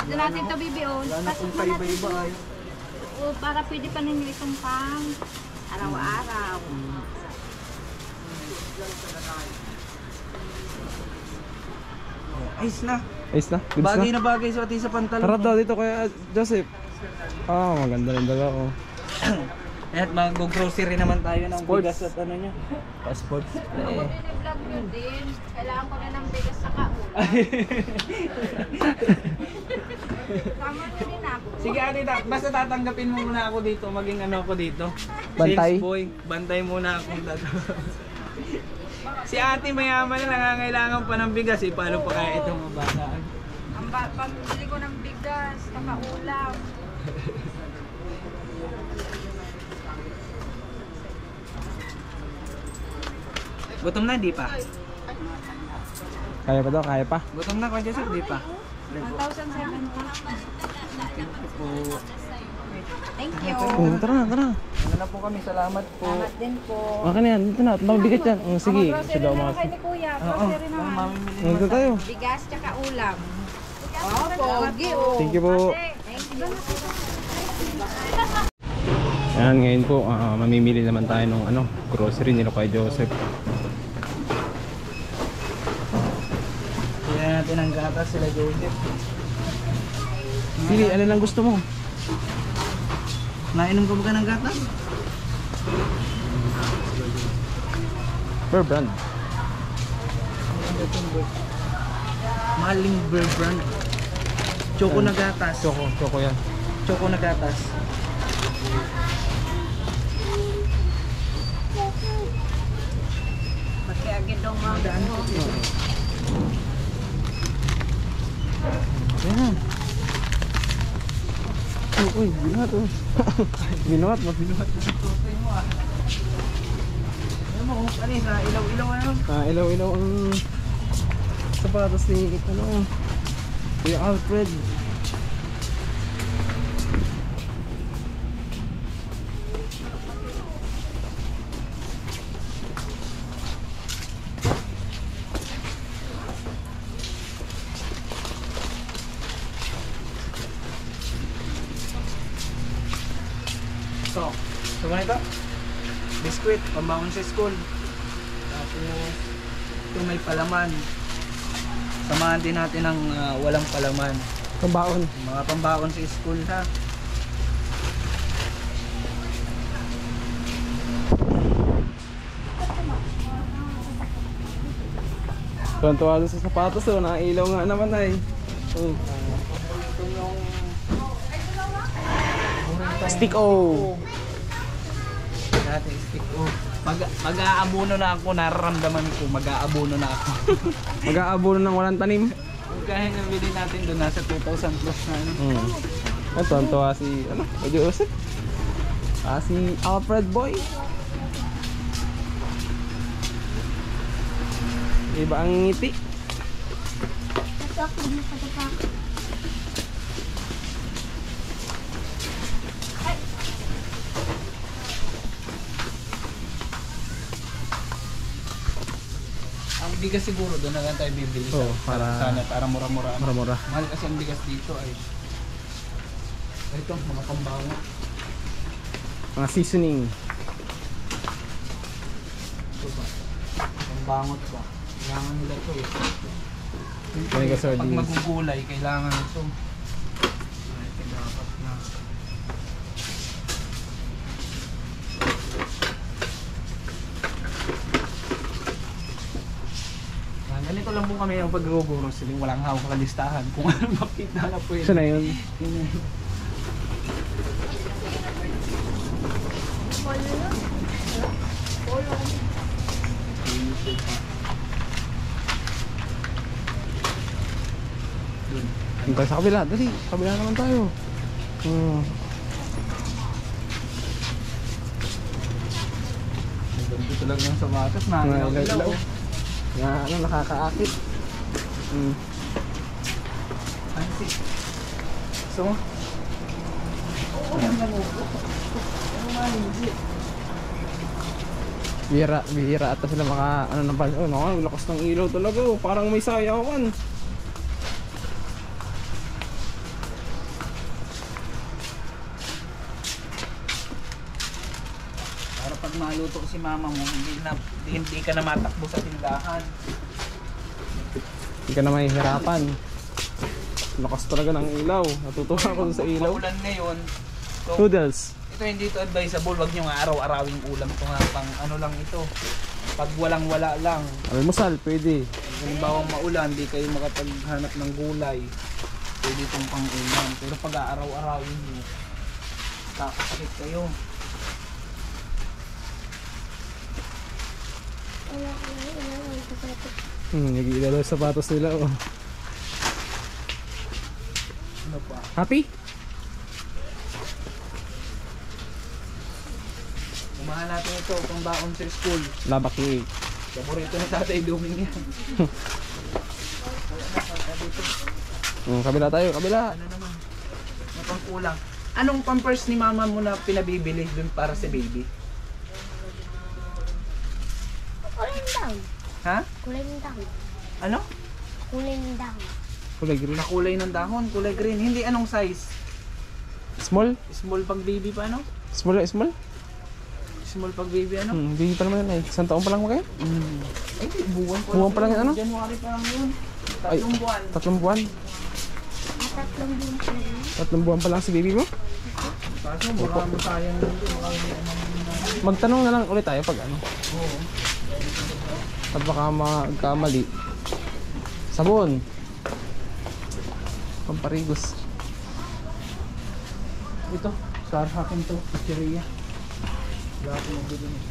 [SPEAKER 4] Dito natin ito, bibi, oh.
[SPEAKER 1] Wala na
[SPEAKER 4] Pasok
[SPEAKER 1] pong
[SPEAKER 4] na natin
[SPEAKER 1] kaiba-iba
[SPEAKER 4] ito.
[SPEAKER 1] ay.
[SPEAKER 4] Oo, para pwede pa ninyo itong pang araw-araw.
[SPEAKER 1] Ayos na.
[SPEAKER 2] Ayos na, goods
[SPEAKER 1] Bagay
[SPEAKER 2] na.
[SPEAKER 1] na bagay sa ating sa pantalon.
[SPEAKER 2] Tara daw dito kaya Joseph. Ah, maganda rin dala, oh.
[SPEAKER 1] At mag-grocery naman tayo ng
[SPEAKER 2] Sports.
[SPEAKER 1] bigas at ano nyo. Passport.
[SPEAKER 4] Kung vlog nyo din, kailangan ko na ng bigas sa kaulan. Tama nyo din ako.
[SPEAKER 1] Sige ate, basta tatanggapin mo muna ako dito, maging ano ako dito.
[SPEAKER 2] Bantay?
[SPEAKER 1] Sales boy, bantay muna akong dito. Si ate mayaman na nangangailangan pa ng bigas eh, paano pa kaya itong mabataan?
[SPEAKER 4] Ang pambili ko ng bigas, kakaulam.
[SPEAKER 1] Gutom na, di pa?
[SPEAKER 2] Kaya pa daw, kaya pa.
[SPEAKER 1] Gutom na, Kuya Joseph, di pa?
[SPEAKER 4] 1,070.
[SPEAKER 1] Po.
[SPEAKER 4] Thank you.
[SPEAKER 2] Oh, tara na, tara.
[SPEAKER 1] Ano na po kami, salamat po.
[SPEAKER 4] Salamat din po.
[SPEAKER 2] Okay na yan, dito na. Mabigat yan. Sige,
[SPEAKER 4] Grocery
[SPEAKER 2] siya daw
[SPEAKER 4] na
[SPEAKER 2] mga...
[SPEAKER 4] lang kayo ni Kuya.
[SPEAKER 1] Oo,
[SPEAKER 4] Grocery naman.
[SPEAKER 1] mamimili
[SPEAKER 2] Dito tayo.
[SPEAKER 4] Bigas tsaka ulam. Oh, pogi oh.
[SPEAKER 2] Thank you po.
[SPEAKER 4] Thank you.
[SPEAKER 2] Ayan, ngayon po, mamimili naman tayo ng ano, grocery nila kay Joseph.
[SPEAKER 1] Kaya natin ang gatas sila Joseph.
[SPEAKER 2] Pili, alin ang gusto mo?
[SPEAKER 1] Nainom ka ba ng gatas?
[SPEAKER 2] Per brand.
[SPEAKER 1] Maling Bear Brand. Choco na gatas.
[SPEAKER 2] Choco yan.
[SPEAKER 1] Choco na gatas.
[SPEAKER 4] Pagkagin daw mga
[SPEAKER 2] Ayan. Oh, uy, binuhat oh. Binuhat mo.
[SPEAKER 1] Ano mo, kanina, ilaw-ilaw ano?
[SPEAKER 2] Ilaw-ilaw ang sapatos ni ano, Kuya Alfred.
[SPEAKER 1] So ganito, biskwit, pambangon sa school. Tapos, ito may palaman. Samahan din natin ng walang palaman.
[SPEAKER 2] Pambaon.
[SPEAKER 1] Mga pambaon sa school ha.
[SPEAKER 2] Tuwan-tuwa doon sa sapatos oh, nakailaw nga naman ay. Oh. Stick O.
[SPEAKER 1] Dati stick o. Mag-aabono na ako, nararamdaman ko, mag-aabono na ako.
[SPEAKER 2] Mag-aabono ng walang tanim.
[SPEAKER 1] Kaya nabili natin doon, nasa 2,000 plus na ano.
[SPEAKER 2] At tuwan-tuwa si ano, Kuya Joseph. Si Alfred Boy. Iba ang ngiti.
[SPEAKER 1] Ang bigas siguro doon na lang tayo bibili
[SPEAKER 2] Oo, para
[SPEAKER 1] mura-mura.
[SPEAKER 2] mura-mura.
[SPEAKER 1] Mahal kasi ang bigas dito ay ito, mga pambango.
[SPEAKER 2] Mga seasoning.
[SPEAKER 1] Ito ba? Pambangot ba? Kailangan nila ito eh.
[SPEAKER 2] May ka
[SPEAKER 1] Pag
[SPEAKER 2] sardines.
[SPEAKER 1] magugulay, kailangan ito. Ito dapat na. Ganito lang po kami ang pag-grocery siling walang hawak kalistahan kung ano makita na po yun.
[SPEAKER 2] Saan na yun? Doon tayo sa kabila, dali. Kabila naman tayo.
[SPEAKER 1] Ganda talaga ng sapatos na
[SPEAKER 2] Ilaw. Na ano, nakakaakit.
[SPEAKER 1] Fancy. So,
[SPEAKER 2] bihira ata sila maka ano ng panahon. Oh, lakas ng ilaw talaga. Oh. Parang may sayawan.
[SPEAKER 1] para pag maluto si mama mo, hindi ka na matakbo sa tindahan.
[SPEAKER 2] Hindi ka na mahihirapan. Lakas talaga ng ilaw. Natutuwa ako sa ilaw.
[SPEAKER 1] Maulan ngayon. So,
[SPEAKER 2] Noodles.
[SPEAKER 1] ito hindi ito advisable. Wag nyo nga araw-arawing ulam. Ito nga pang ano lang ito. Pag walang-wala lang.
[SPEAKER 2] Almusal, pwede.
[SPEAKER 1] Halimbawa maulan, di kayo makapaghanap ng gulay. Pwede itong pang ulam. Pero pag araw-arawin nyo, kakasakit kayo.
[SPEAKER 2] Nag-iilaw yung sapatos nila. Oh.
[SPEAKER 1] Ano pa?
[SPEAKER 2] Happy?
[SPEAKER 1] Umahan natin ito pang baon sa school.
[SPEAKER 2] Laba cake.
[SPEAKER 1] Paborito ni Tatay Duming yan.
[SPEAKER 2] Kabila tayo, kabila.
[SPEAKER 1] Ano naman? May pangkulang. Anong pampers ni mama mo na pinabibili dun para sa baby?
[SPEAKER 3] Kulay ng dahon.
[SPEAKER 1] Ha?
[SPEAKER 3] Kulay ng dahon.
[SPEAKER 1] Ano?
[SPEAKER 3] Kulay ng dahon.
[SPEAKER 2] Kulay green.
[SPEAKER 1] Na kulay ng dahon, kulay green. Hindi anong size?
[SPEAKER 2] Small?
[SPEAKER 1] Small pag baby pa ano?
[SPEAKER 2] Small? Small?
[SPEAKER 1] Small pag baby ano?
[SPEAKER 2] Baby pa naman yun eh. Isang taon pa lang mo kayo?
[SPEAKER 1] Ay, buwan pa
[SPEAKER 2] Buwan pa lang yun, ano?
[SPEAKER 1] January pa lang yun.
[SPEAKER 2] Ay.
[SPEAKER 1] 3 buwan.
[SPEAKER 2] 3 buwan?
[SPEAKER 3] Tatlong buwan pa lang.
[SPEAKER 2] 3 buwan pa lang si baby mo?
[SPEAKER 1] Kaso baka mo sayang yun.
[SPEAKER 2] Magtanong na lang ulit tayo pag ano.
[SPEAKER 1] Oo.
[SPEAKER 2] At baka magkamali. Sabon. Pamparigos.
[SPEAKER 1] Ito, sa akin to, pizzeria. Wala ko magbili nito.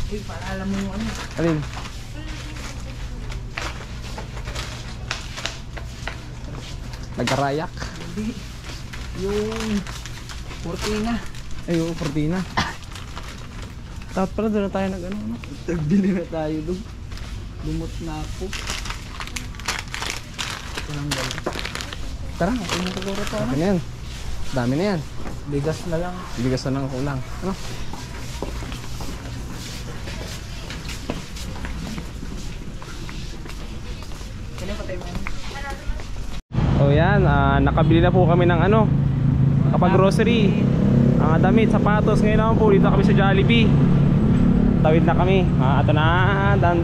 [SPEAKER 1] Eh, para alam mo yung ano.
[SPEAKER 2] Alin? Nagkarayak.
[SPEAKER 1] Hindi. Yung kurtina.
[SPEAKER 2] Ay, oo, Fortina. Dapat pala doon na tayo nag ano.
[SPEAKER 1] Nagbili na tayo doon. Lumot na ako. Ito lang gano'n.
[SPEAKER 2] Tara,
[SPEAKER 1] Ito yung siguro to, ano?
[SPEAKER 2] okay na yan. Dami na yan.
[SPEAKER 1] Bigas na lang.
[SPEAKER 2] Bigas na lang kulang. Ano?
[SPEAKER 1] Kailan pa tayo man?
[SPEAKER 2] Oh yan, nakabili na po kami ng ano, kapag grocery, damit, sapatos. Ngayon naman po dito kami sa Jollibee. Tawid na kami. Ito na, dan.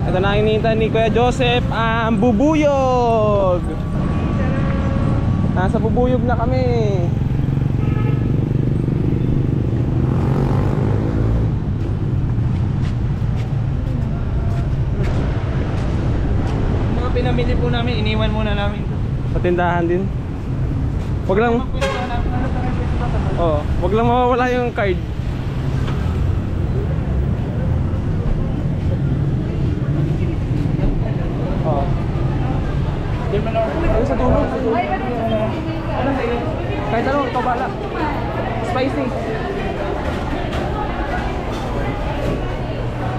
[SPEAKER 2] Ito na hinihintay ni Kuya Joseph ang bubuyog. Nasa bubuyog na kami.
[SPEAKER 1] Mga pinamili po namin, iniwan muna namin.
[SPEAKER 2] Sa tindahan din. Wag lang, wag lang mawawala yung card. Oh. Ayun sa dulo. Ano sa'yo? Kahit ano, ito bala. Spicy.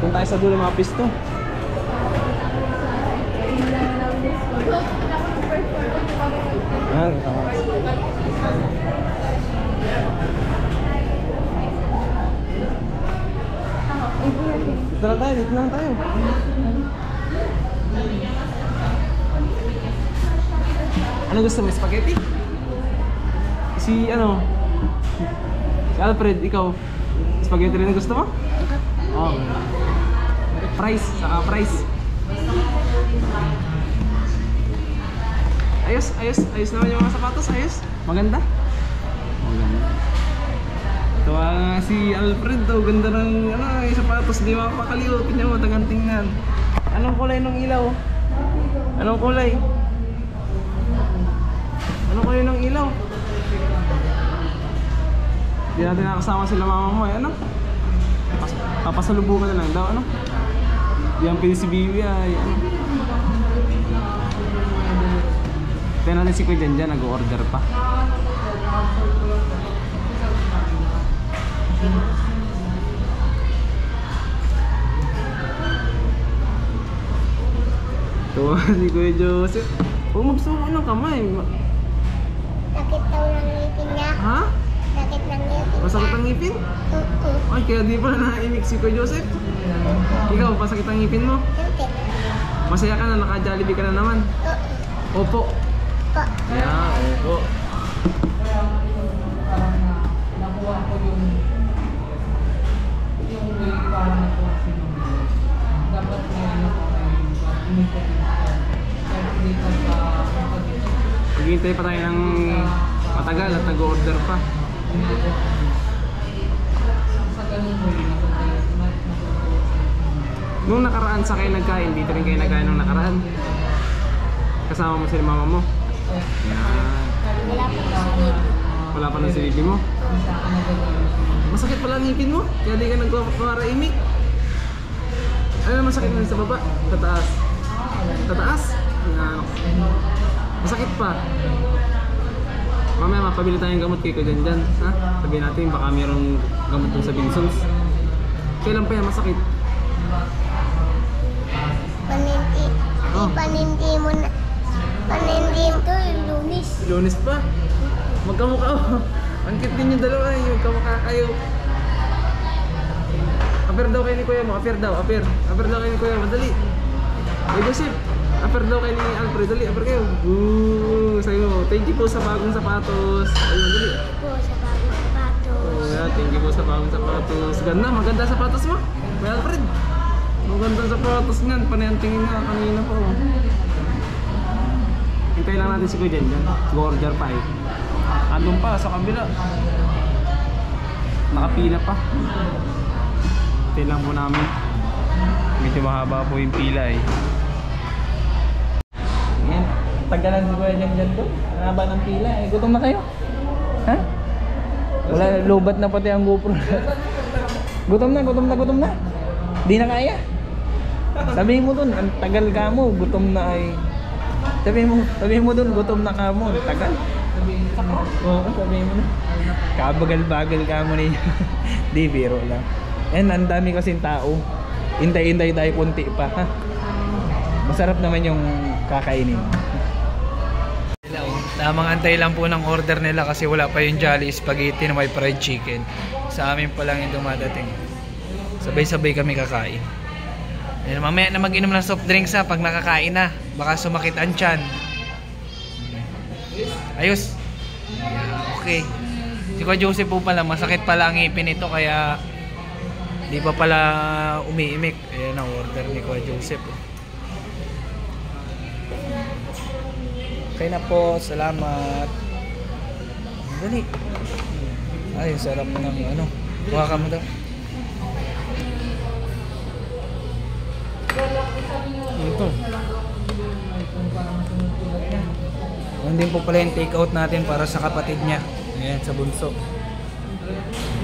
[SPEAKER 2] Kung tayo sa dulo mga pisto. Ayan, tama. Dito lang tayo, dito lang tayo. Ano gusto mo? Spaghetti? Si ano? Si Alfred, ikaw? Spaghetti rin ang gusto mo? Oo. Price, saka price. Ayos naman yung mga sapatos, ayos. Maganda. Maganda. Tuwa nga si Alfred daw, ganda ng ano, yung sapatos, di makapakaliw. Tingnan mo, tagang tingnan. Anong kulay ng ilaw? Anong kulay? Ano kayo ng ilaw? Hindi natin nakasama sila mama mo eh, ano? Papasalubukan na lang daw, ano? Yung pili si Bibi ay, ano? Tignan natin si Kuya Janjan, nag-order pa. Tuwa si Kuya Joseph. Huwag magsuko ng kamay.
[SPEAKER 3] Sakit daw ng ngipin niya.
[SPEAKER 2] Ha?
[SPEAKER 3] Sakit ng ngipin.
[SPEAKER 2] Masakit ang ngipin? Ay, kaya di pala naiimik si Kuya Joseph. Ikaw, pasakit ang ngipin mo?
[SPEAKER 3] Hindi.
[SPEAKER 2] Masaya ka na, naka-Jollibee ka na naman. Opo. Yeah, opo. Maghihintay pa tayo ng matagal at nag-order pa. Nung nakaraan sa kayo nagkain, dito rin kayo nagkain nung nakaraan. Kasama mo si mama mo. Yan. Wala pa ng silidi mo. Masakit pala ang ngipin mo? Kaya di ka nagpaparaimik? Ano masakit na sa baba? Sa taas? Sa taas? Yan. Masakit pa. Mamaya mapabili tayong gamot kay Kuya Janjan. Ha? Sabihin natin baka mayroong gamot dun sa Binsons. Kailan pa yan masakit?
[SPEAKER 3] Panindi.
[SPEAKER 2] Oh.
[SPEAKER 3] Panindi mo na. Panindi mo to yung Lunis.
[SPEAKER 2] Lunes pa? Magkamukha oh. Ang cute din yung dalawa eh. Magkamukha kayo. Aper daw kayo ni Kuya mo. Aper daw. Aper daw kayo ni Kuya mo. Dali. Hey Joseph. Aper daw kayo ni Alfred. Dali. Aper kayo. Sa'yo. Thank you po sa bagong sapatos. Ayun. Dali.
[SPEAKER 3] Po sa bagong sapatos.
[SPEAKER 2] Oh, yeah, thank you po sa bagong sapatos. Ganda. Maganda sapatos mo. Kuya Alfred. Maganda sapatos niyan. Panay ang tingin nga kanina po. Hintayin lang natin si Kuya Janjan. Order pa eh. Andun pa sa kabila. Nakapila pa. Hintayin lang po namin. Medyo mahaba po yung pila eh. Yan. Tagalan si Kuya Janjan doon. Mahaba ng pila eh. Gutom na kayo? Ha? Wala, lobat na pati ang GoPro. Gutom na. Di na kaya. Sabihin mo doon, ang tagal ka mo, gutom na ay. Sabihin mo doon, gutom na ka mo, tagal. Oo, sabihin mo na. Kabagal-bagal ka mo niya. Di, biro lang. And ang dami kasing tao. Hintay-hintay tayo kunti pa, ha? Masarap naman yung kakainin.
[SPEAKER 1] Tamang antay lang po ng order nila kasi wala pa yung Jolly Spaghetti na may fried chicken. Sa amin pa lang yung dumadating. Sabay-sabay kami kakain. Ayun, mamaya na mag-inom ng soft drinks ha pag nakakain na. Baka sumakit ang tiyan. Ayos. Yeah, okay. Si Kuya Joseph po pala, masakit pala ang ngipin nito kaya di pa pala umiimik. Ayan ang order ni Kuya Joseph. Okay na po, salamat. Dali. Ay, sarap ng ano. Buka ka mo daw. Ito. Hindi po pala yung take out natin para sa kapatid niya. Ayan, sa bunso.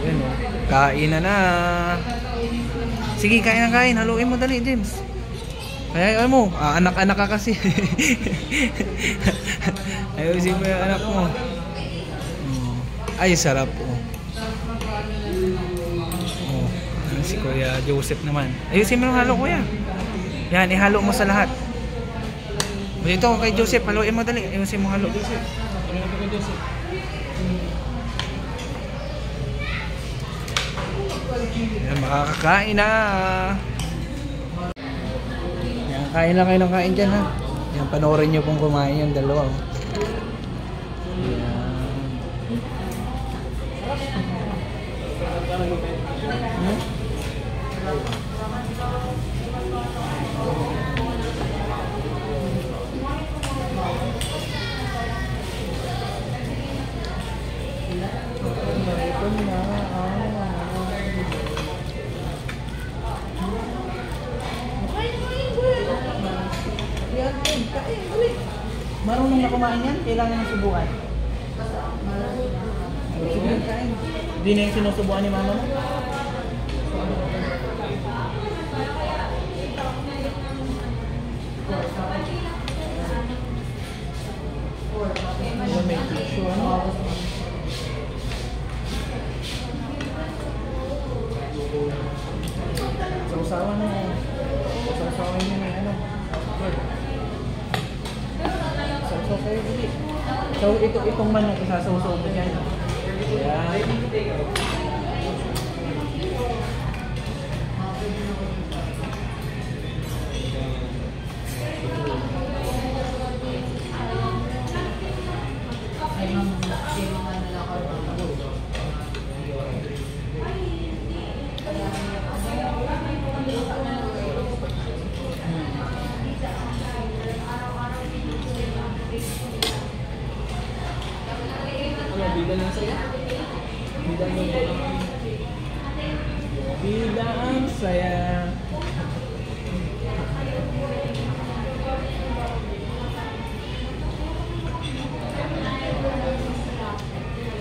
[SPEAKER 1] Ayan o. Kain na. Sige, kain na kain. Haluin mo dali, James. Kaya mo, anak-anak ka kasi. Ayusin mo yung anak mo. Ay, sarap po. Si Kuya Joseph naman. Ayusin mo yung halo, Kuya. Yan, ihalo mo sa lahat. Ito kay Joseph, haluin mo dali. Ayusin mo halo. Joseph. Yan, makakakain na. Yan, kain lang kayo ng kain dyan ha. Yan, panoorin nyo pong kumain yung dalawa. Yan. Kain, dali. Marunong na kumain yan, kailangan ng subukan. Sige, kain. Hindi na yung sinusubukan ni mama mo? May tissue, ano? Sausawan mo. Sausawan nyo may ano. Sausaw kayo dili. So itong manok isasawsaw mo dyan. Ayan. Bida lang saya. Bida ang saya.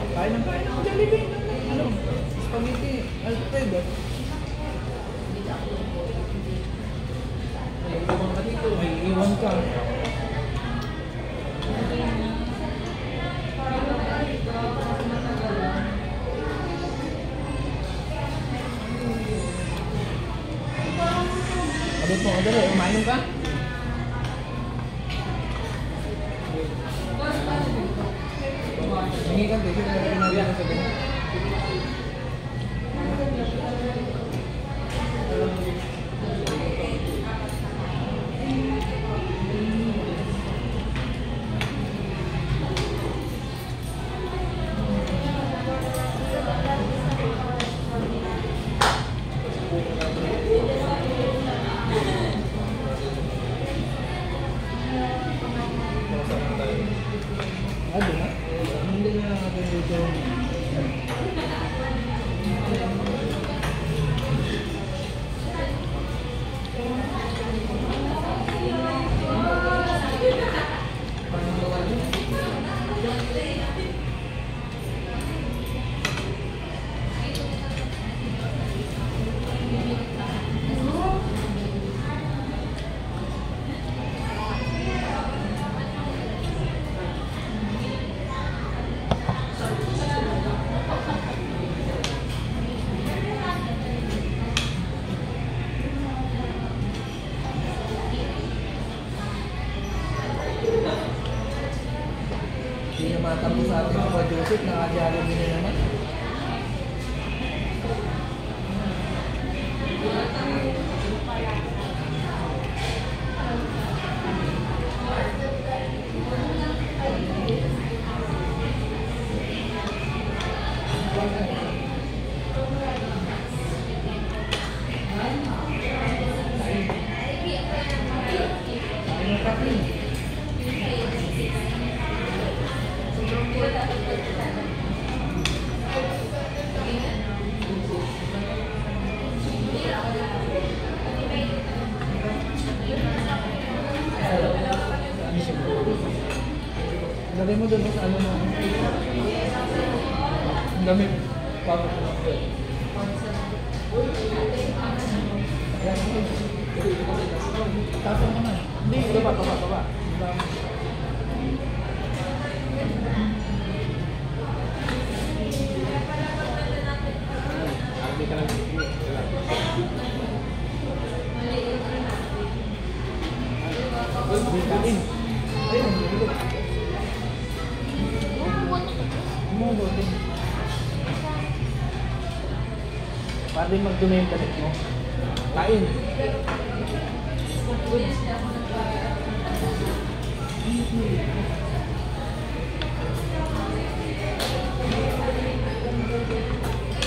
[SPEAKER 1] Kain ng Jollibee. Ano? Spaghetti. Alfredo. May iwan ka dito. May iwan ka. Abot mo, dali, umain ka? Hingi ka, kasi pinagin ka sa ganyan. Ano na? Hindi na natin dito. Hindi na matapos sa ating mga Joseph, nakajalo din na naman. Lagay mo doon sa ano mo. Ang dami. Tapos naman. Hindi, baba. Para din magdumi yung talit mo. Kain.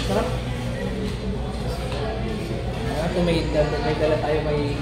[SPEAKER 1] Sarap. Kung may dala tayo may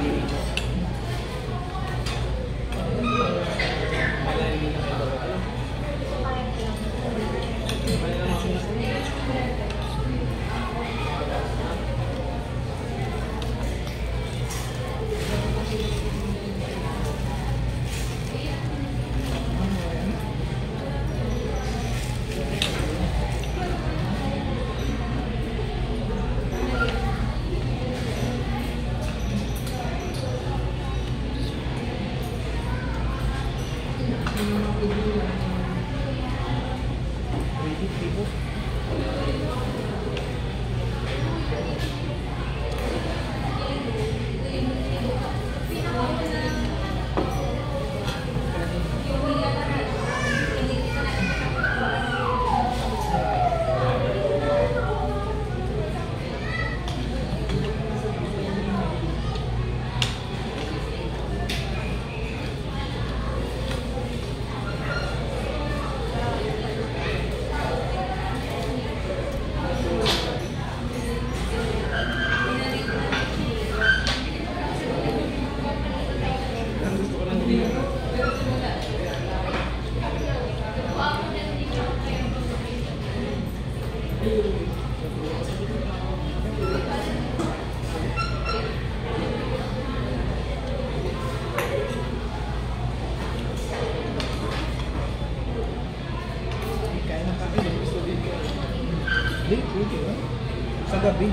[SPEAKER 1] Sa gabi.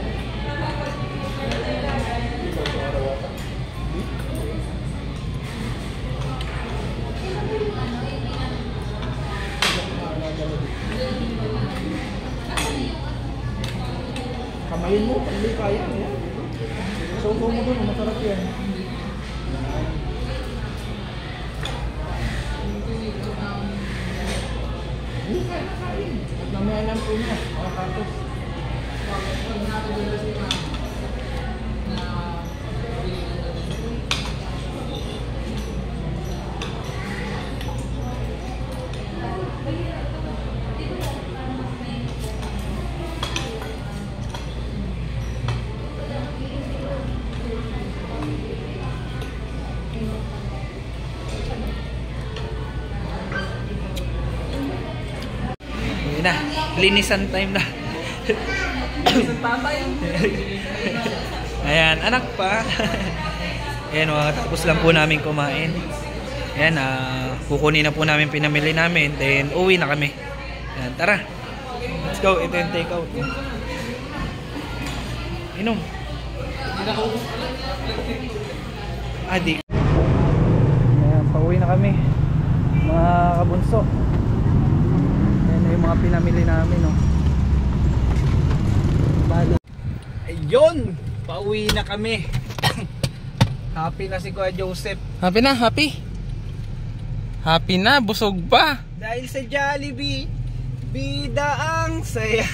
[SPEAKER 1] Kamayin mo, pag hindi kaya. So, mo doon, masarap yan. Mamaya lang po niya, makakatos.
[SPEAKER 2] Na, linisan time na. Ayan, anak pa. Ayan, tapos lang po namin kumain. Ayan, kukunin na po namin pinamili namin. Then, uwi na kami. Ayan, tara. Let's go. Ito yung take out. Inom. Adi.
[SPEAKER 1] Ayan, pauwi na kami. Mga kabunso. Yung mga pinamili namin, no. Ayun, pauwi na kami. Happy na si Kuya Joseph.
[SPEAKER 2] Happy na, happy. Happy na, busog pa.
[SPEAKER 1] Dahil sa Jollibee, bida ang saya.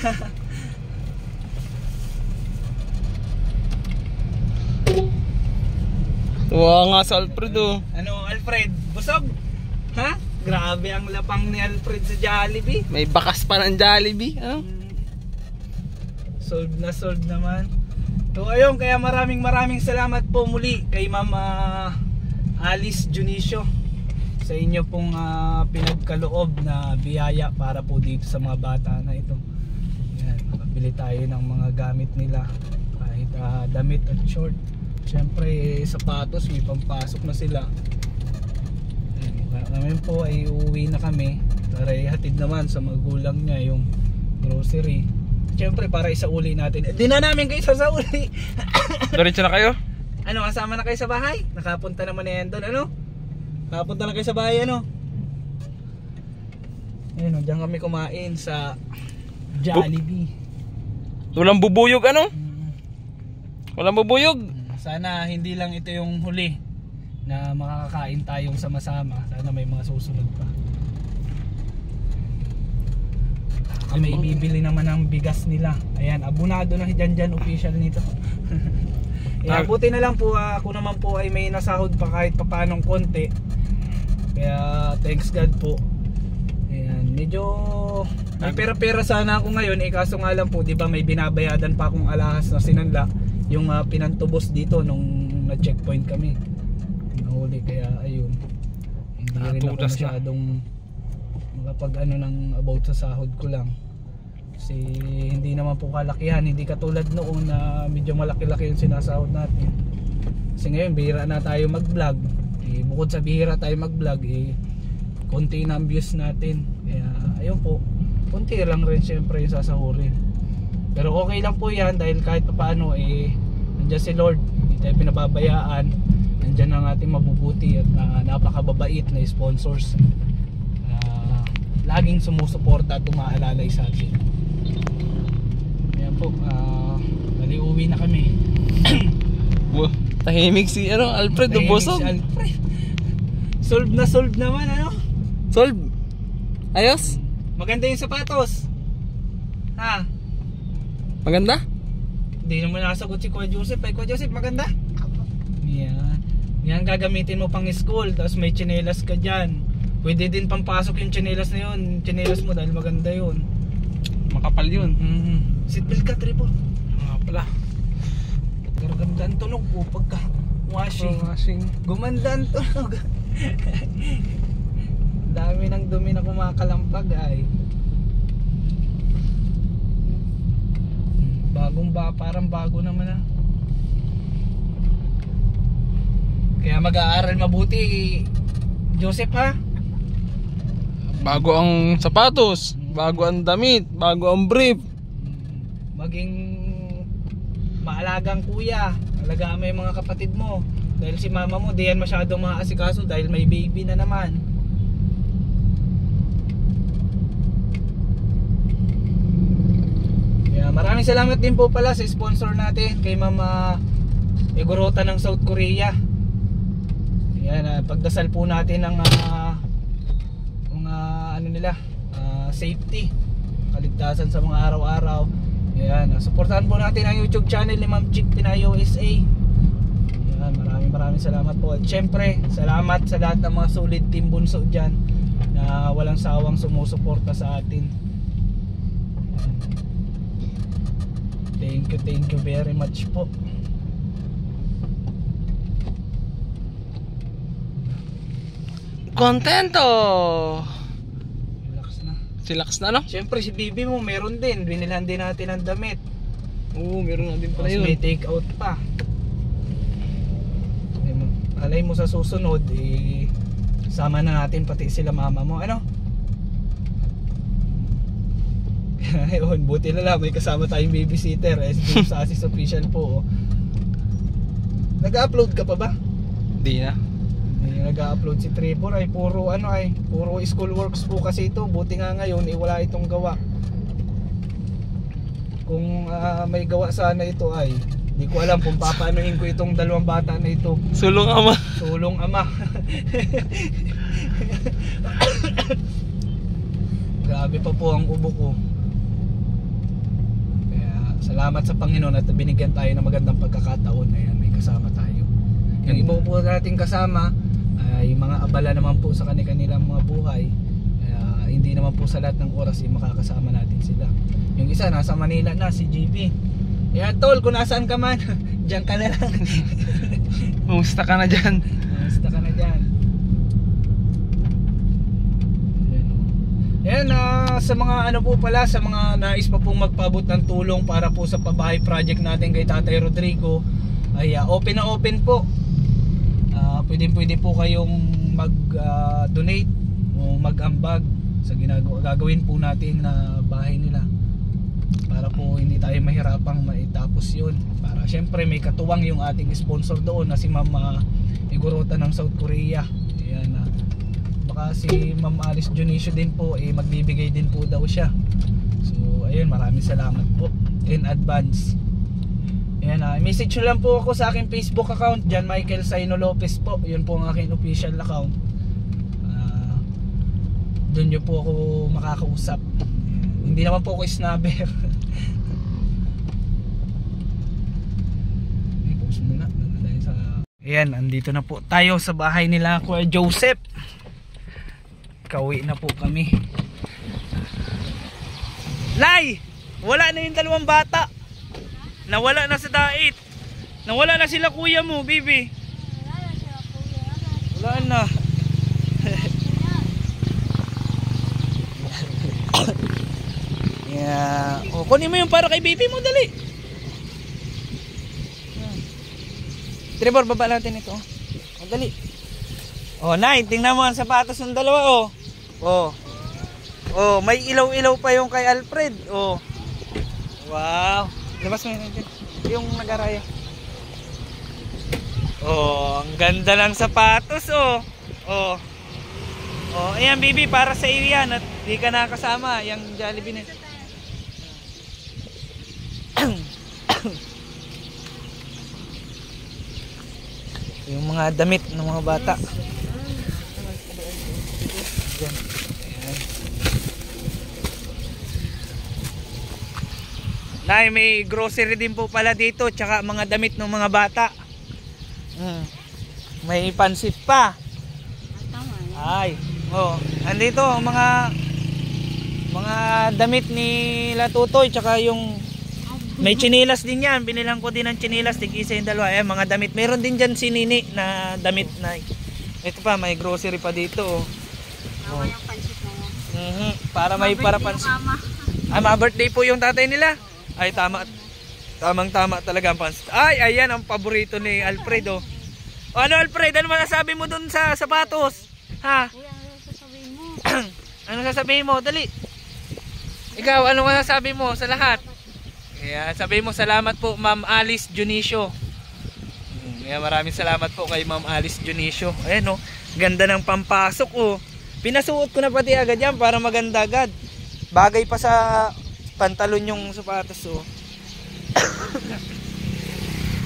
[SPEAKER 2] Tuwa nga sa Alfred, oh.
[SPEAKER 1] Ano, Alfred, busog? Ha? Grabe ang lapang ni Alfred sa Jollibee.
[SPEAKER 2] May bakas pa ng Jollibee, ano?
[SPEAKER 1] Sold naman. So ayun, kaya maraming salamat po muli kay Mama Alice Junicio sa inyo pong pinagkaloob na biyaya para po dito sa mga bata na ito. Yan, makabili tayo ng mga gamit nila, kahit damit at short. Siyempre sapatos, may pampasok na sila. Namin po ay uuwi na kami para ihatid naman sa magulang niya yung grocery. Siyempre para isauli natin. Di na namin kayo sasauli.
[SPEAKER 2] Diretso na kayo?
[SPEAKER 1] Ano, kasama na kayo sa bahay? Nakapunta naman na yan doon, ano? Nakapunta na kayo sa bahay, ano? Ayun, diyan kami kumain sa Jollibee.
[SPEAKER 2] Walang bubuyog, ano? Walang bubuyog.
[SPEAKER 1] Sana hindi lang ito yung huli na makakakain tayong sama-sama. Sana may mga susunod pa. May ibibili naman ng bigas nila. Ayan, abunado na si Janjan official nito. Kaya buti na lang po, ako naman po ay may nasahod pa kahit papanong konti. Kaya thanks God po. Ayan, medyo may pera-pera sana ako ngayon, kaso nga lang po, di ba may binabayadan pa akong alahas na sinanla yung pinantubos dito nung na-checkpoint kami. Nahuli, kaya ayun. Hindi rin ako masyadong makapag ano ng about sa sahod ko lang. Kasi hindi naman po kalakihan, hindi katulad noon na medyo malaki-laki yung sinasahod natin. Kasi ngayon bihira na tayo mag-vlog. Bukod sa bihira tayo mag-vlog, konti na ang views natin. Kaya ayun po, konti lang rin syempre yung sasahurin. Pero okay lang po yan dahil kahit paano nandiyan si Lord, hindi tayo pinababayaan. Nandiyan ang ating mabubuti at napakababait na sponsors. laging sumusuporta at umaalalay sa atin. Ayan po, bali uwi na kami.
[SPEAKER 2] Tahimik si Alfred,
[SPEAKER 1] Tahimik
[SPEAKER 2] busog.
[SPEAKER 1] si Alfred. Solve naman, ano?
[SPEAKER 2] Solve. Ayos.
[SPEAKER 1] Maganda yung sapatos. Ha?
[SPEAKER 2] Maganda?
[SPEAKER 1] Hindi naman nasagot si Kuya Joseph. Ay, Kuya Joseph, maganda? Yan. Yan gagamitin mo pang school. Tapos may tsinelas ka dyan. Pwede din pampasok yung tsinelas na yun. Tsinelas mo dahil maganda yun.
[SPEAKER 2] Makapal yun.
[SPEAKER 1] Seatbelt ka, Trevor.
[SPEAKER 2] Nga pala.
[SPEAKER 1] Ganda ang tunog po pagka washing. Gumanda ang tunog. Dami ng dumi na kumakalampag ay. Parang bago naman ah. Kaya mag-aaral mabuti, Joseph, ha?
[SPEAKER 2] Bago ang sapatos, bago ang damit, bago ang brief.
[SPEAKER 1] Maging maalagang kuya, alagaan mo yung mga kapatid mo. Dahil si mama mo di yan masyadong maaasikaso dahil may baby na naman. Kaya maraming salamat din po pala sa sponsor natin, kay Mama Igorota ng South Korea. Yan, pagdasal po natin ng ano nila, safety, kaligtasan sa mga araw-araw. Yan, suportahan po natin ang YouTube channel ni Ma'am Chick Pinay USA. Yan, maraming salamat po. At syempre, salamat sa lahat ng mga solid team bunso dyan na walang sawang sumusuporta sa atin. Thank you very much po.
[SPEAKER 2] Kontento.
[SPEAKER 1] Relax na,
[SPEAKER 2] no?
[SPEAKER 1] Siyempre si Bibi mo meron din. Binilhan din natin ang damit.
[SPEAKER 2] Oo, meron na din pala
[SPEAKER 1] Tapos
[SPEAKER 2] yun.
[SPEAKER 1] may take out pa. Alay mo sa susunod, sama na natin pati sila mama mo. Ano? Ayun, buti na lang may kasama tayong babysitter. James Asis Official po. Nag-upload ka pa ba?
[SPEAKER 2] Di na.
[SPEAKER 1] Nag-upload si Trevor ay puro school works po kasi ito. Buti nga ngayon wala itong gawa. Kung may gawa sana ito ay hindi ko alam kung papaanoin ko itong dalawang bata na ito.
[SPEAKER 2] Sulong ama. Grabe pa po ang ubo ko. Kaya salamat sa Panginoon at binigyan tayo ng magandang pagkakataon. Ayan, may kasama tayo. Yung iba po nating kasama ay mga abala naman po sa kanilang mga buhay. Hindi naman po sa lahat ng oras makakasama natin sila. Yung isa nasa Manila na, si JP. Yan tol, kung nasaan ka man, dyan ka na lang. Kumusta ka na dyan?
[SPEAKER 1] Yan, sa mga po pala, sa mga nais pa pong magpaabot ng tulong para po sa pabahay project natin kay Tatay Rodrigo, ay open na open po. Pwede po kayong mag-donate o mag-ambag sa gagawin po natin na bahay nila, para po hindi tayo mahirapang maitapos yun. Para syempre may katuwang yung ating sponsor doon na si Mama Igorota ng South Korea. Ayan, baka si Ma'am Alice Dionisio din po magbibigay din po daw siya. So ayun, maraming salamat po in advance. Ayan, message nyo lang po ako sa aking Facebook account, John Michael Saino Lopez po. Yun po ang aking official account. Doon nyo po ako makakausap. Hindi naman po ako snubber. Ayan, andito na po tayo sa bahay nila Kuya Joseph. Kauwi na po kami. Lay! Wala na yung dalawang bata. Nawala na sa dait. Nawala na sila kuya mo, Bibi. Wala na. Yeah. O, kunin mo yung para kay Bibi mo, dali. Trevor, baba natin ito. O, dali. O, Nay, tingnan mo ang sapatos ng dalawa, o. O, may ilaw-ilaw pa yung kay Alfred. O. Wow. Labas mo yun, yung nag-araya. Oh, ang ganda ng sapatos, oh. Oh, ayan, Bibi, para sa iyo yan. At Hindi ka nakasama, yung Jollibee na. Yung mga damit ng mga bata. Ayan. Ayan. Nay, may grocery din po pala dito, tsaka mga damit ng mga bata. May pansit pa. Ay, oh, andito ang mga damit ni Latutoy, tsaka yung may chinilas din yan. Binilang ko din ng chinilas, tig-isa yung dalawa. Ayan, mga damit. Meron din dyan si Nini na damit na. Ito pa, may grocery pa dito. Oh.
[SPEAKER 4] Yung pansit na yan.
[SPEAKER 1] Para may para pansit. Ma-birthday po yung tatay nila. Ay, tama. Tamang-tama talaga ang pansit. Ay, ayan ang paborito ni Alfredo. O, ano Alfred, ano masasabi mo dun sa sapatos? Ha? Ano sasabihin mo? Dali. Ikaw, ano masasabi mo sa lahat? Kaya sabihin mo salamat po Ma'am Alice Junicio. Kaya maraming salamat po kay Ma'am Alice Junicio. Ayan, oh, ganda ng pampasok, oh. Pinasuot ko na pati agad yan para maganda agad. Bagay pa sa pantalon yung sapatos, oh.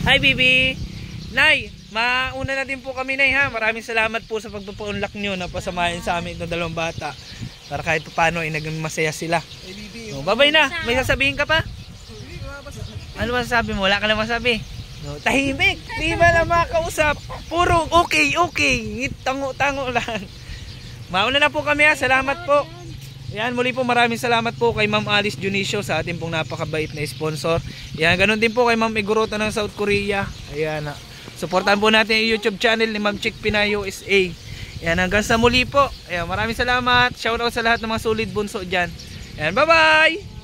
[SPEAKER 1] Hi Bibi. Nay, mauna na din po kami, Nay, ha. Maraming salamat po sa pagpapaunlak nyo na pasamahin sa amin ng dalawang bata. Para kahit paano ay naging masaya sila. Oh, bye-bye na. May sasabihin ka pa? Ano masasabi mo? Wala ka na masabi? No, tahimik. Di ba na makausap? Puro okay. Tango-tango lang. Mauna na po kami, ha. Salamat po. Yan, muli po maraming salamat po kay Ma'am Alice Junicio sa ating pong napakabait na sponsor. Yan, ganun din po kay Ma'am Igorota ng South Korea. Ayan, supportan po natin yung YouTube channel ni Ma'am Chick Pinay USA. Yan, hanggang sa muli po. Ayan, maraming salamat. Shoutout sa lahat ng mga solid bunso dyan. Yan, bye-bye!